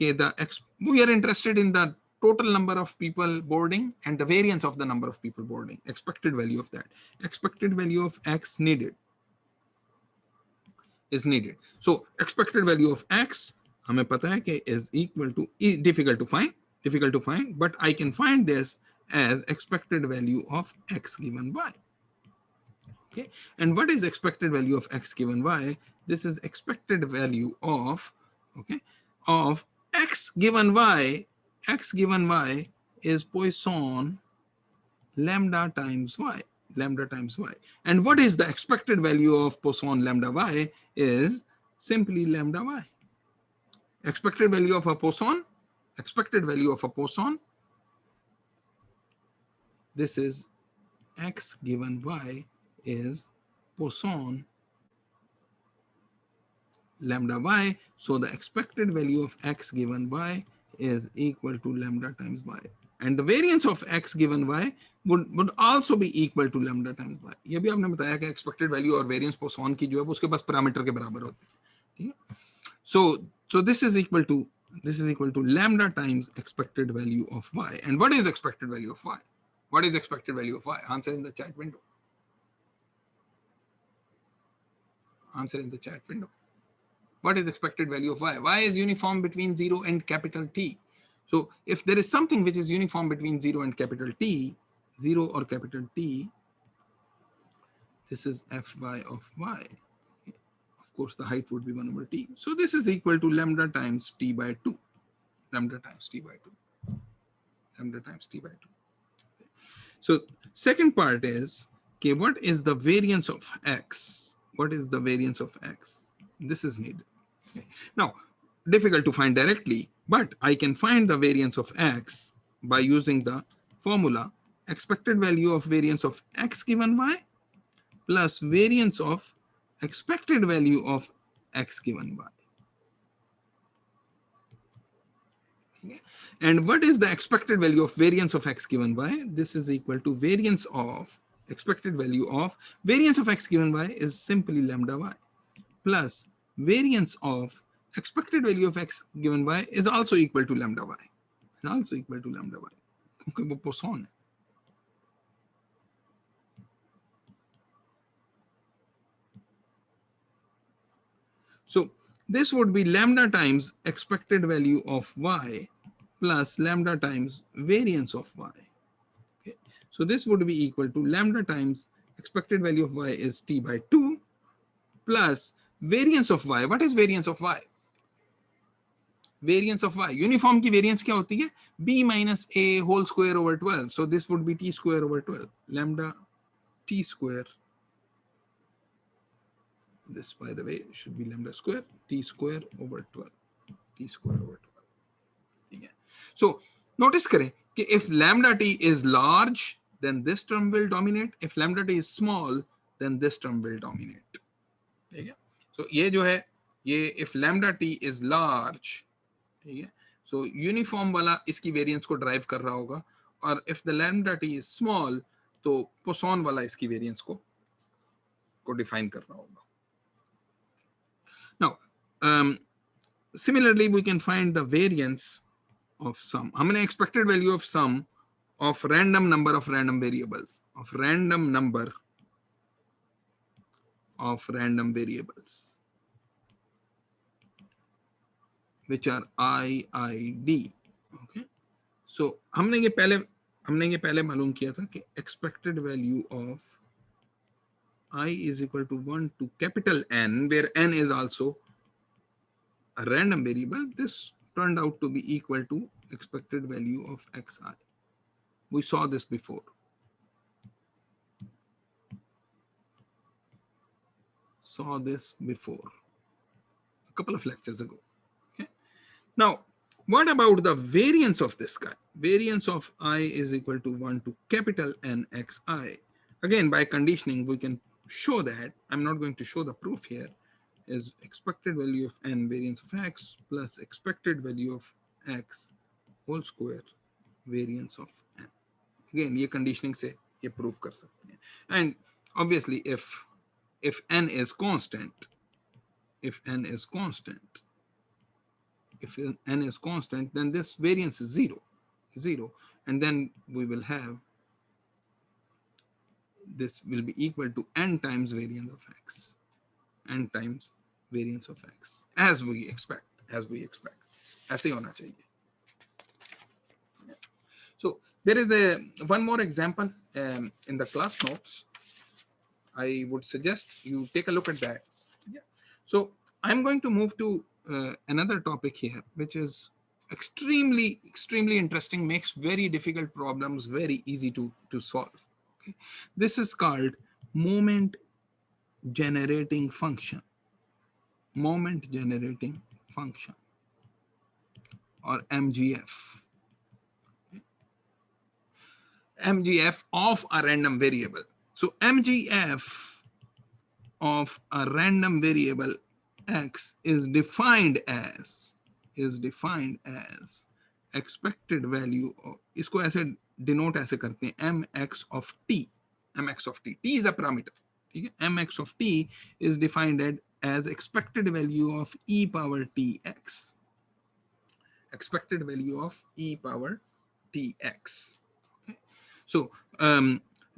we are interested in the total number of people boarding and the variance of the number of people boarding, expected value of that. Expected value of x is needed. So expected value of x हमें पता है कि is equal to, difficult to find, but I can find this as expected value of x given y. Okay, and what is expected value of x given y? This is expected value of x given y. X given y is Poisson lambda times y. And what is the expected value of Poisson lambda y? Is simply lambda y. Expected value of a Poisson, expected value of a Poisson. This is x given y is Poisson lambda y. So the expected value of x given y is equal to lambda times y. And the variance of x given y would also be equal to lambda times y. ये भी आपने बताया कि expected value और variance Poisson की जो है वो उसके पास parameter के बराबर होती है, ठीक है? So this is equal to lambda times expected value of y. And what is expected value of y? What is expected value of y? Answer in the chat window. Answer in the chat window. What is expected value of y? Y is uniform between 0 and capital T. So if there is something which is uniform between 0 and capital T, 0 or capital T, this is fy of y. Of course, the height would be 1 over t. So this is equal to lambda times t by 2. Lambda times t by 2. Lambda times t by 2. So second part is, okay, what is the variance of x? What is the variance of x? This is needed. Okay. Now, difficult to find directly, but I can find the variance of x by using the formula expected value of variance of x given y plus variance of expected value of x given y. Okay. And what is the expected value of variance of x given y? This is equal to variance of expected value of variance of x given y is simply lambda y plus variance of expected value of x given y is also equal to lambda y. Is also equal to lambda y. क्योंकि वो Poisson है. So this would be lambda times expected value of y plus lambda times variance of y. Okay. So this would be equal to lambda times expected value of y is t by 2 plus variance of y. What is variance of y? Variance of y. Uniform की variance क्या होती है? b minus a whole square over 12. So this would be t square over 12. Lambda t square. This, by the way, should be lambda square, t square over 12. T square over 12. So notice करें कि if lambda t is large, then this term will dominate. If lambda t is small, then this term will dominate. So ये जो है, ये if lambda t is large, ठीक है, so uniform वाला इसकी variance को drive कर रहा होगा, और if the lambda t is small, तो Poisson वाला इसकी variance को define कर रहा होगा. Now, similarly, we can find the variance of sum. हमने expected value of sum of random number of random variables, of random number of random variables, which are IID. Okay. So हमने ये पहले मालूम किया था कि expected value of I is equal to 1 to capital N, where N is also a random variable. This turned out to be equal to expected value of xi. We saw this before. Saw this before a couple of lectures ago. Okay. Now, what about the variance of this guy? Variance of I is equal to 1 to capital N xi. Again, by conditioning, we can show that. I'm not going to show the proof here. Is expected value of n variance of x plus expected value of x whole square variance of n. Again, ये conditioning से ये prove कर सकते हैं. And obviously, if n is constant, if n is constant, then this variance is zero, and then we will have this will be equal to n times variance of x, n times variance of x, as we expect. ऐसे होना चाहिए. So there is one more example in the class notes. I would suggest you take a look at that. Yeah. So I'm going to move to another topic here, which is extremely interesting, makes very difficult problems very easy to solve. Okay. This is called moment generating function. moment generating function, or MGF. MGF of a random variable. So MGF of a random variable x is defined as expected value of, इसको ऐसे denote ऐसे करते हैं, mx of t. T is a parameter, ठीक है? mx of t is defined as expected value of e power tx. Expected value of e power tx. Okay? So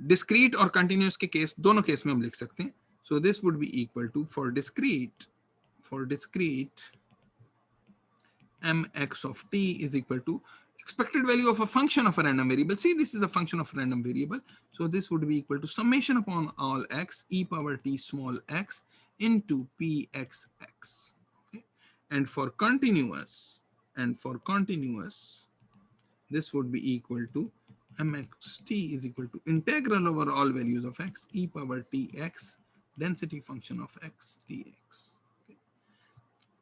discrete और continuous के case, दोनों case में हम लिख सकते हैं. So this would be equal to, for discrete mx of t is equal to expected value of a function of a random variable. See, this is a function of a random variable. So this would be equal to summation upon all x e power t small x into pxx. Okay? And for continuous, this would be equal to mxt is equal to integral over all values of x e power tx density function of x dx. Okay.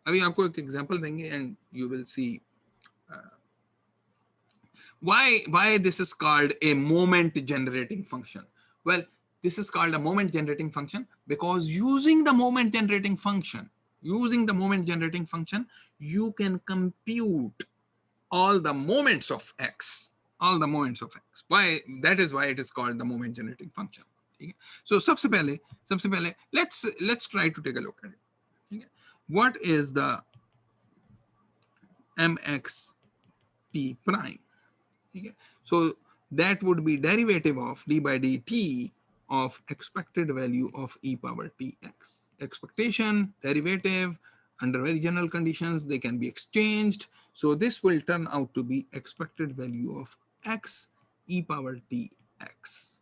अभी आपको एक example देंगे and you will see why this is called a moment generating function. Well, this is called a moment generating function because using the moment generating function, you can compute all the moments of x. Why? That is why it is called the moment generating function. Okay? So सबसे पहले let's try to take a look at it. Okay? What is the mx t prime? Okay? So that would be derivative of d by dt of expected value of e power tx. Expectation, derivative, under very general conditions, they can be exchanged. So this will turn out to be expected value of x e power tx.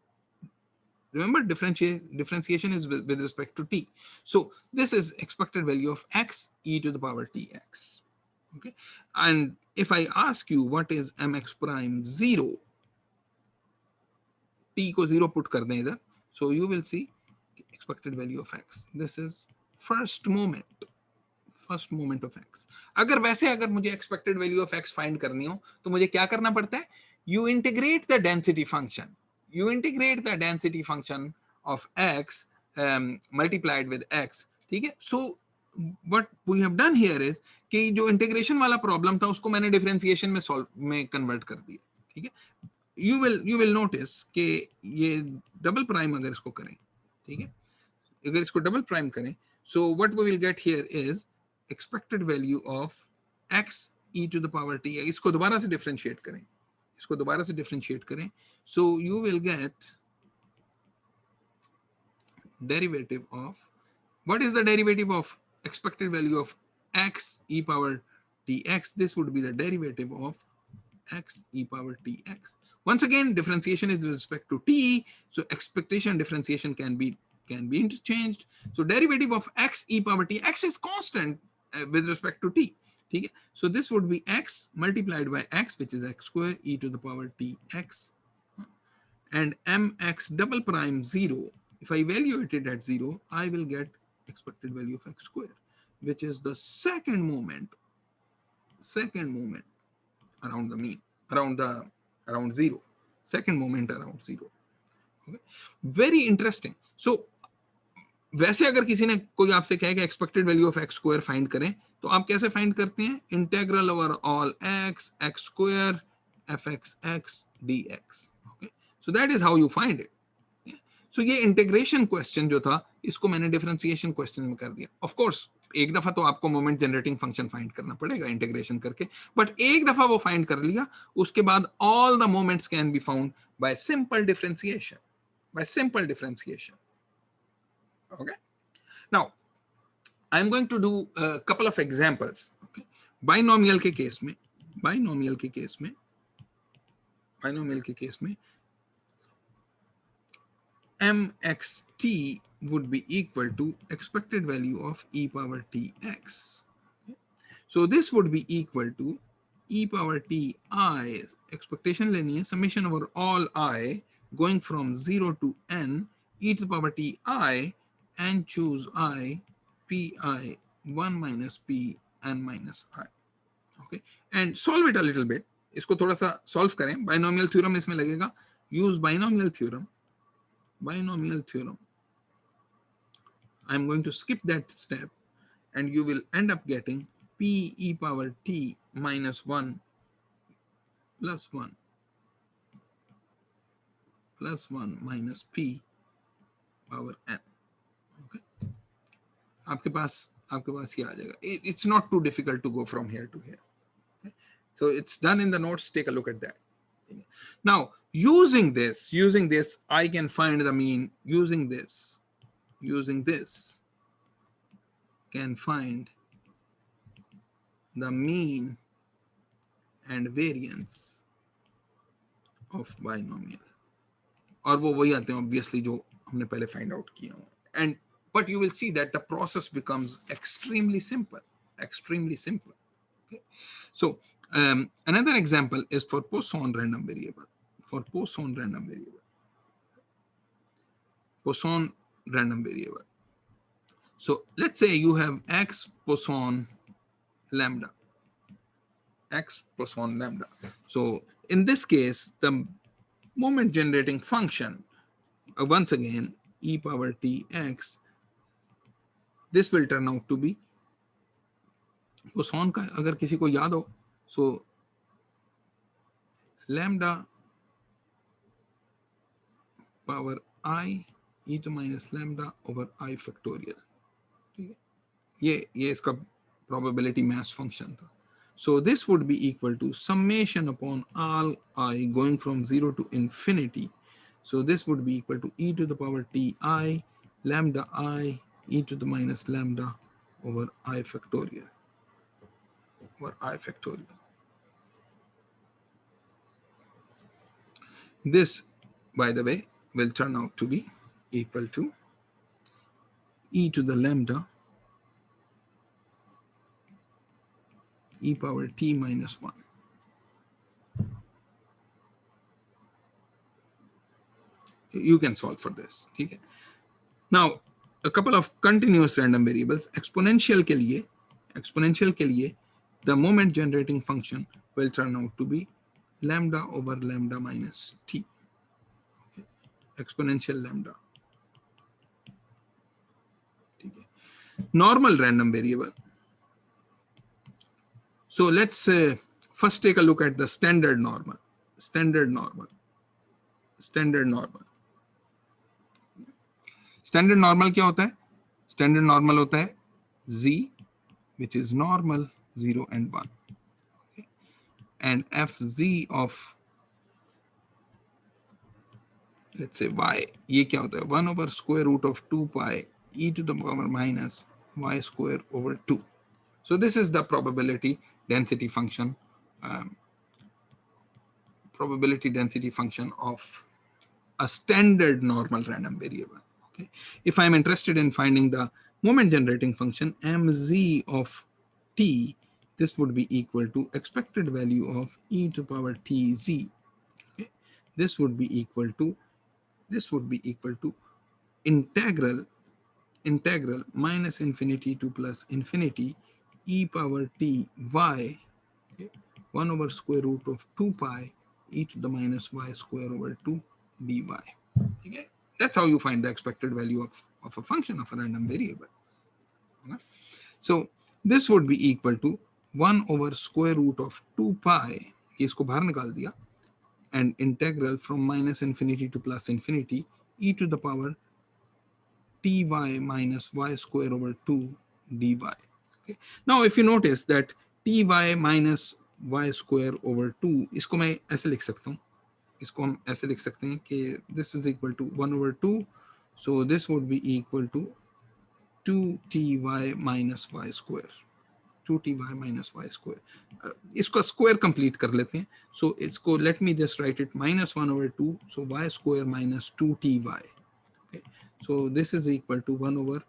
Remember, differentiation is with respect to t. So this is expected value of x e to the power tx. Okay, and if I ask you what is mx prime 0, t को 0 put कर दें इधर, so you will see expected value of x. This is first moment of x. अगर मुझे expected value of x find करनी हो तो मुझे क्या करना पड़ता है? You integrate the density function. Of x multiplied with x. ठीक है? So what we have done here is कि जो इंटीग्रेशन वाला प्रॉब्लम था उसको मैंने डिफरेंशिएशन में कन्वर्ट कर दिया. ठीक है? You will notice कि ये डबल प्राइम अगर इसको करें, ठीक है, अगर इसको डबल प्राइम करें, so what we will get here is expected value of x e to the power t. इसको दोबारा से डिफरेंशिएट करें, so you will get derivative of, what is the derivative of expected value of x e power tx? This would be the derivative of x e power tx. Once again, differentiation is with respect to t, so expectation and differentiation can be interchanged. So derivative of x e power t, x is constant with respect to t. Okay? So this would be x multiplied by x, which is x square e to the power tx, and mx double prime 0. If I evaluate it at 0, I will get expected value of x square, which is the second moment around the mean, around 0. Second moment around 0. Okay? Very interesting. So वैसे अगर किसी ने कोई आपसे कहे कि expected value of x square find करें तो आप कैसे फाइंड करते हैं? Integral over all x square f x x d x. Okay, so that is how you find it. So ये इंटीग्रेशन क्वेश्चन जो था इसको मैंने डिफरेंशिएशन क्वेश्चन में कर दिया. ऑफ कोर्स एक दफा तो आपको मोमेंट जनरेटिंग फंक्शन फाइंड करना पड़ेगा इंटीग्रेशन करके, बट एक दफा वो फाइंड कर लिया, उसके बाद all the moments can be found by simple differentiation. Okay, now I'm going to do a couple of examples. Okay, binomial के केस में mxt would be equal to expected value of e power tx. Okay? So this would be equal to e power t I, expectation linear summation over all I going from 0 to n e to the power t I, and choose I pi 1 minus p n minus I. Okay, and solve it a little bit. इसको थोड़ा सा solve करें. Binomial theorem इसमें लगेगा. Use binomial theorem. Binomial theorem. I'm going to skip that step, and you will end up getting p e power t minus 1 plus 1 plus 1 minus p power n. Okay, आपके पास ये आ जाएगा. It's not too difficult to go from here to here. Okay? So it's done in the notes. Take a look at that. Now, using this, I can find the mean. Using this, can find the mean and variance of binomial. और वो वही आते हैं obviously जो हमने पहले find out किया हो. And but you will see that the process becomes extremely simple. Okay. So another example is for Poisson random variable. Poisson random variable. So let's say you have x Poisson lambda. So in this case, the moment generating function, once again, e power t x, this will turn out to be Poisson का, अगर किसी को याद हो, so lambda power I e to minus lambda over I factorial. ये इसका probability mass function था. So this would be equal to summation upon all I going from 0 to infinity. So this would be equal to e to the power t I lambda I e to the minus lambda over I factorial. This, by the way, will turn out to be equal to e to the lambda e power t minus 1. You can solve for this. Okay. Now, a couple of continuous random variables. Exponential के लिए, the moment generating function will turn out to be lambda over lambda minus t. Okay. Exponential lambda. Okay. Normal random variable. So let's first take a look at the standard normal. Standard normal क्या होता है? Standard normal होता है z, which is normal 0 and 1. Okay. And fz of, let's say y, ये क्या होता है? 1 over square root of 2 pi e to the power minus y square over 2. So this is the probability density function of a standard normal random variable. Okay. If I'm interested in finding the moment generating function mz of t, this would be equal to expected value of e to power tz. Okay. This would be equal to integral minus infinity to plus infinity e power t y, okay, 1 over square root of 2 pi e to the minus y square over 2 dy. Okay, that's how you find the expected value of a function of a random variable. Okay. So this would be equal to 1 over square root of 2 pi, इसको बाहर निकाल दिया, and integral from minus infinity to plus infinity e to the power ty minus y square over 2 dy. Okay. Now if you notice that ty minus y square over 2, इसको मैं ऐसे लिख सकता हूँ, कि this is equal to 1 over 2, so this would be equal to 2ty minus y square. इसको square complete कर लेते हैं. So इसको, let me just write it, minus 1 over 2, so y square minus 2ty. Okay. So this is equal to 1 over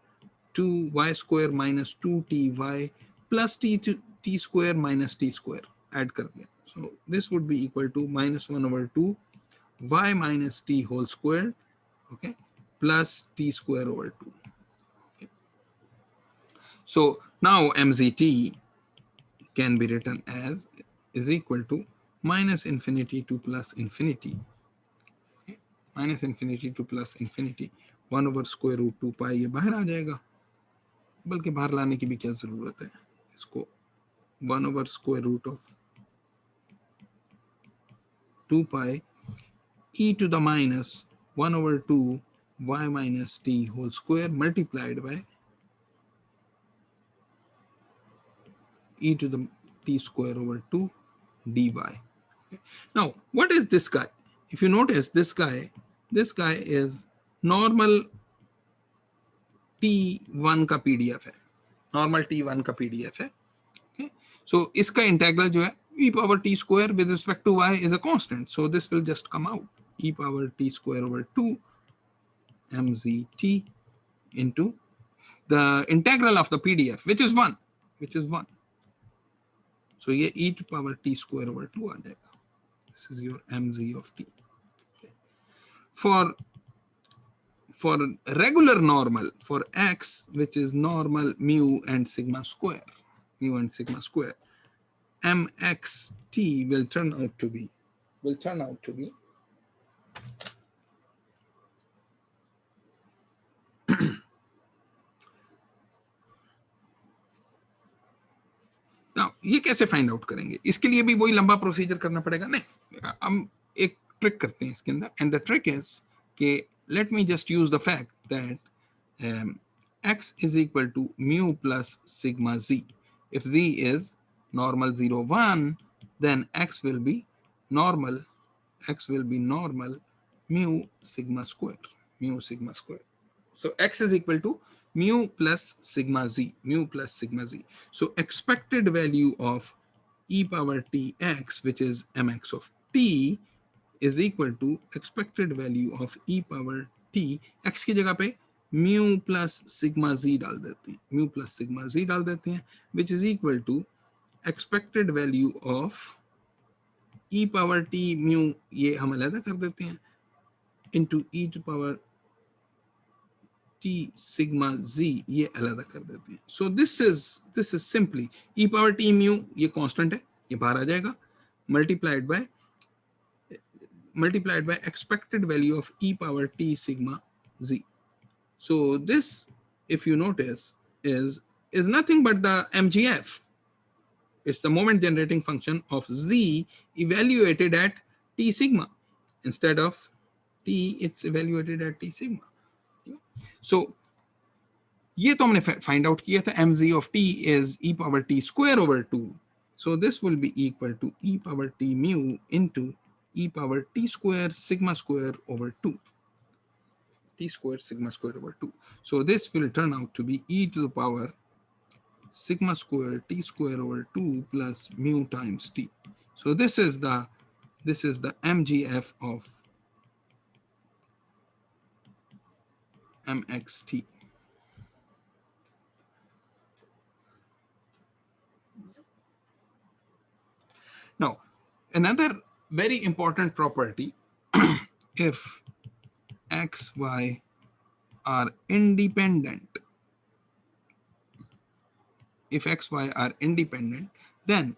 2 y square minus 2ty plus t square minus t square. Add कर दिया. So this would be equal to minus 1 over 2 y minus t whole square, okay, plus t square over 2. Okay. So Now mzt can be written as is equal to minus infinity to plus infinity, minus infinity to plus infinity 1 over square root 2 pi, ये बाहर आ जाएगा, बल्कि बाहर लाने की भी क्या जरूरत है, इसको 1 over square root of 2 pi e to the minus 1 over 2 y minus t whole square multiplied by e to the t square over 2 dy. Okay. Now, what is this guy? If you notice, this guy is normal T1 का PDF है, normal T1 का PDF है. Okay. So, इसका integral जो है e power t square with respect to y is a constant. So, this will just come out e power t square over 2 mzt into the integral of the PDF, which is 1. So, ये e to power t square over 2 आ जाएगा. This is your mz of t. Okay. For regular normal, for x, which is normal mu and sigma square, mxt will turn out to be now ये कैसे find out करेंगे, इसके लिए भी वही लंबा procedure करना पड़ेगा. नहीं, हम एक ट्रिक करते हैं इसके अंदर, एंड द ट्रिक इज कि let me just use the fact that x is equal to mu plus sigma z. If z is normal 0 1, then x will be normal mu sigma square. So x is equal to mu plus sigma z. So expected value of e power t x, which is mx of t, is equal to expected value of e power t. x की जगह पे mu plus sigma z डाल देते हैं, which is equal to expected value of e power t mu, ये हम अलग कर देते हैं, into e to power t sigma z, ये अलग कर देते हैं. So this is simply e power t mu, ये constant है, ये बाहर आ जाएगा, multiplied by expected value of e power t sigma z. So this, if you notice, is nothing but the MGF. It's the moment generating function of z evaluated at t sigma. Instead of t, it's evaluated at t sigma. So ये तो हमने find out किया था, mz of t is e power t square over 2. So this will be equal to e power t mu into e power t square sigma square over 2. So this will turn out to be e to the power sigma square t square over 2 plus mu times t. So this is the MGF of mxt. Now, another very important property, if x, y are independent, then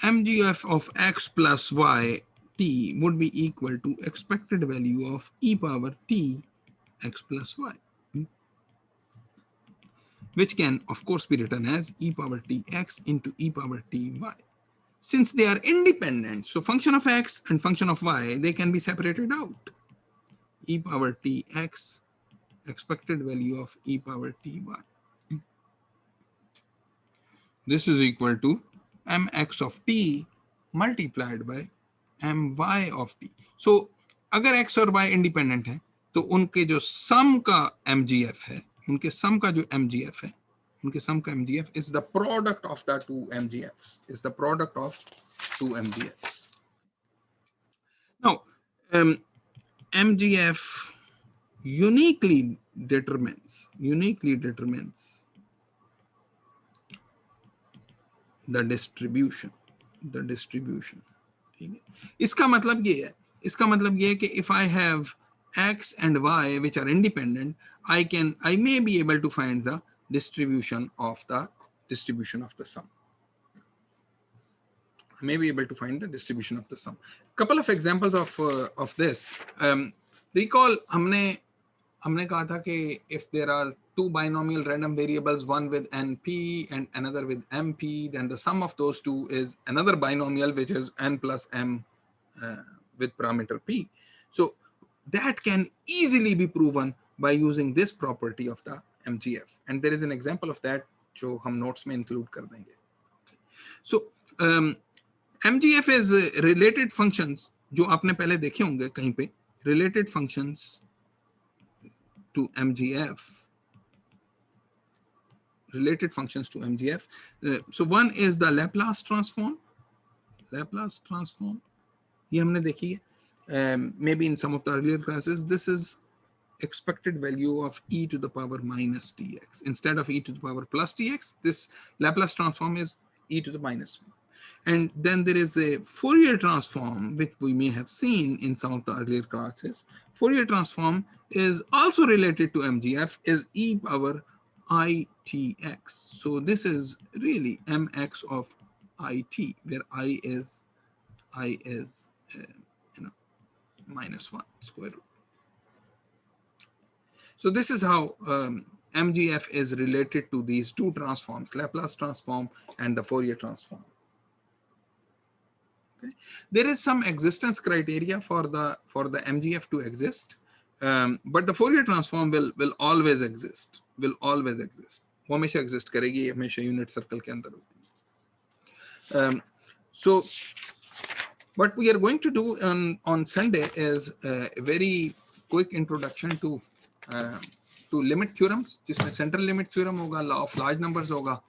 MGF of x plus y t would be equal to expected value of e power t x plus y, which can of course be written as e power t x into e power t y. Since they are independent, so function of x and function of y, they can be separated out. E power t x, expected value of e power t y. This is equal to mx of t multiplied by my of t. So अगर x और y independent है, तो उनके जो sum का MGF है, उनके sum का जो MGF is the product of the two MGFs. Now, MGF uniquely determines the distribution. इसका मतलब ये है कि if I have x and y which are independent, I may be able to find the distribution of the distribution of the sum. I may be able to find the distribution of the sum. Couple of examples of this. Recall हमने कहा था कि if there are two binomial random variables, one with np and another with mp, then the sum of those two is another binomial which is n plus m with parameter p. So that can easily be proven by using this property of the MGF, and there is an example of that जो हम notes में include कर देंगे. So MGF is related functions जो आपने पहले देखे होंगे कहीं पे, related functions to MGF, related functions to MGF. So one is the Laplace transform. Laplace transform, ये हमने देखी है. Maybe in some of the earlier classes. This is expected value of e to the power minus dx. Instead of e to the power plus dx, this Laplace transform is e to the minus 1. And then there is a Fourier transform, which we may have seen in some of the earlier classes. Fourier transform is also related to MGF, is e power itx. So this is really mx of it, where I is minus 1 square root. So this is how MGF is related to these two transforms, Laplace transform and the Fourier transform. Okay. There is some existence criteria for the MGF to exist, but the Fourier transform will always exist. Will always exist. वो हमेशा exist करेगी, हमेशा unit circle के अंदर होती है. So what we are going to do on Sunday is a very quick introduction to limit theorems, जिसमें central limit theorem होगा, law of large numbers होगा,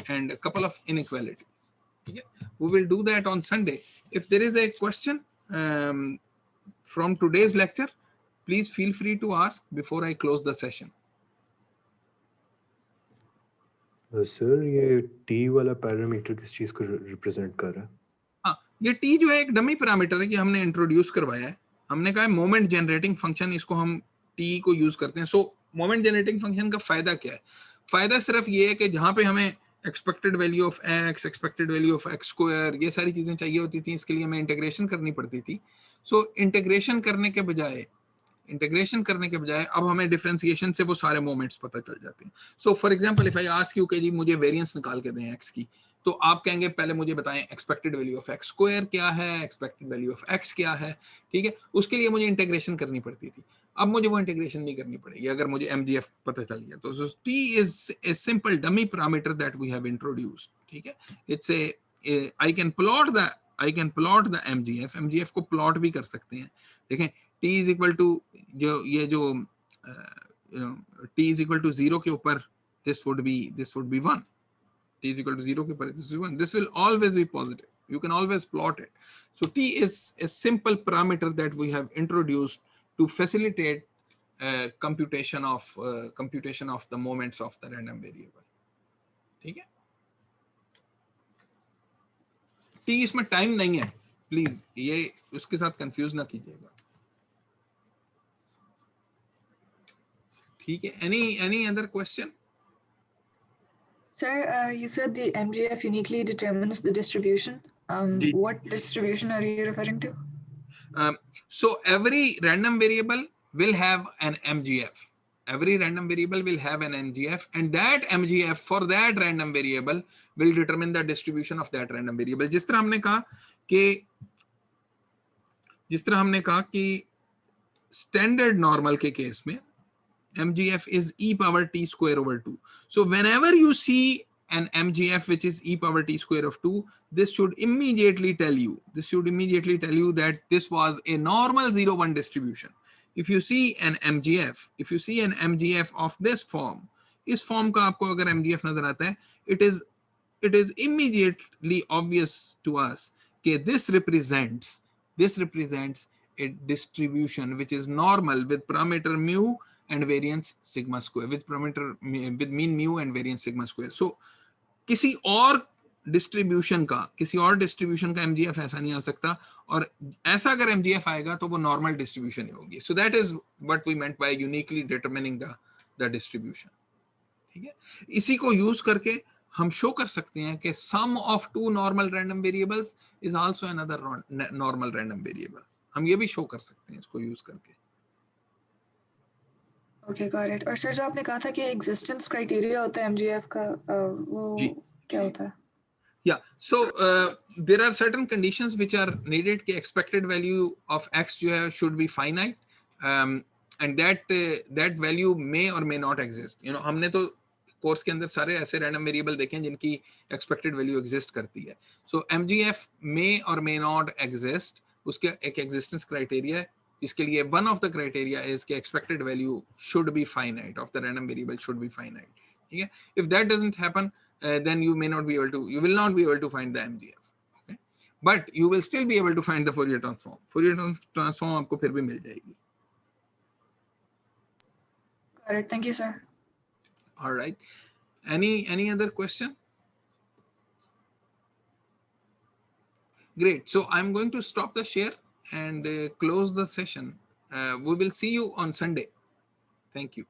and a couple of inequalities. Okay? We will do that on Sunday. If there is a question from today's lecture, please feel free to ask before I close the session. Sir ये t वाला parameter किस चीज को represent कर रहा है? हाँ, ये t जो है एक डमी पैरामीटर है कि हमने इंट्रोड्यूस करवाया है. हमने कहा है मोमेंट जनरेटिंग फंक्शन, इसको हम t को यूज करते हैं. सो मोमेंट जनरेटिंग फंक्शन का फायदा क्या है? फायदा सिर्फ ये है कि जहां पे हमें expected value of x, expected value of x square, ये सारी चीजें चाहिए होती थी, इसके लिए हमें इंटीग्रेशन करनी पड़ती थी. सो इंटीग्रेशन करने के बजाय अब हमें डिफरेंशिएशन से वो सारे मोमेंट्स पता चल जाते हैं. So for example if I ask you कि जी मुझे वेरिएंस निकाल के दें x की, तो आप कहेंगे पहले मुझे बताएं expected value of x square क्या है, एक्सपेक्टेड वैल्यू ऑफ x क्या है. ठीक है, उसके लिए मुझे इंटीग्रेशन करनी पड़ती थी. अब मुझे वो इंटीग्रेशन नहीं करनी पड़ेगी अगर मुझे MGF पता चल गया. तो t is a simple dummy parameter that we have introduced. ठीक है, it's a I can plot the MGF को प्लॉट भी कर सकते हैं. देखें t is equal to t is equal to 0 के ऊपर this would be 1. T is equal to 0 के ऊपर this is 1. This will always be positive. You can always plot it. So t is a simple parameter that we have introduced to facilitate computation of the moments of the random variable. ठीक है, t इसमें time नहीं है, please ये उसके साथ confuse ना कीजिएगा. ठीक है, any other question? Sir, you said the MGF uniquely determines the distribution. What distribution are you referring to? So every random variable will have an MGF. Every random variable will have an MGF, and that MGF for that random variable will determine the distribution of that random variable. जिस तरह हमने कहा कि standard normal के case में MGF is e power t square over 2. So whenever you see an MGF which is e power t square of 2, this should immediately tell you that this was a normal 0-1 distribution. If you see an MGF of this form, इस form का आपको अगर MGF नजर आता है, it is immediately obvious to us that this represents a distribution which is normal with parameter mu and variance sigma square, with mean mu and variance sigma square. So किसी और distribution का MGF ऐसा नहीं आ सकता, और ऐसा अगर MGF आएगा तो वो नॉर्मल डिस्ट्रीब्यूशन ही होगी. So that is what we meant by uniquely determining the distribution. ठीक है, इसी को यूज करके हम शो कर सकते हैं कि sum of two normal random variables is also another normal random variable. हम ये भी शो कर सकते हैं इसको यूज करके. Okay, got it. और सर जो आपने कहा था कि existence criteria होता है MGF का, वो जी. क्या होता है? Yeah, so there are certain conditions which are needed कि expected value of x जो है should be finite, and that value may or may not exist. You know, हमने तो कोर्स के अंदर सारे ऐसे रैंडम वेरिएबल देखे हैं जिनकी एक्सपेक्टेड वैल्यू एग्जिस्ट करती है. सो MGF may or may not exist, उसके एक एग्जिस्टेंस क्राइटेरिया है जिसके लिए one of the criteria is कि expected value should be finite of the random variable should be finite. ठीक है. If that doesn't happen, then you may not be able to, you will not be able to find the MGF. Okay, but you will still be able to find the Fourier transform. Fourier transform आपको फिर भी मिल जाएगी. Got it. Thank you, sir. All right. Any other question? Great. So I'm going to stop the share and close the session. We will see you on Sunday. Thank you.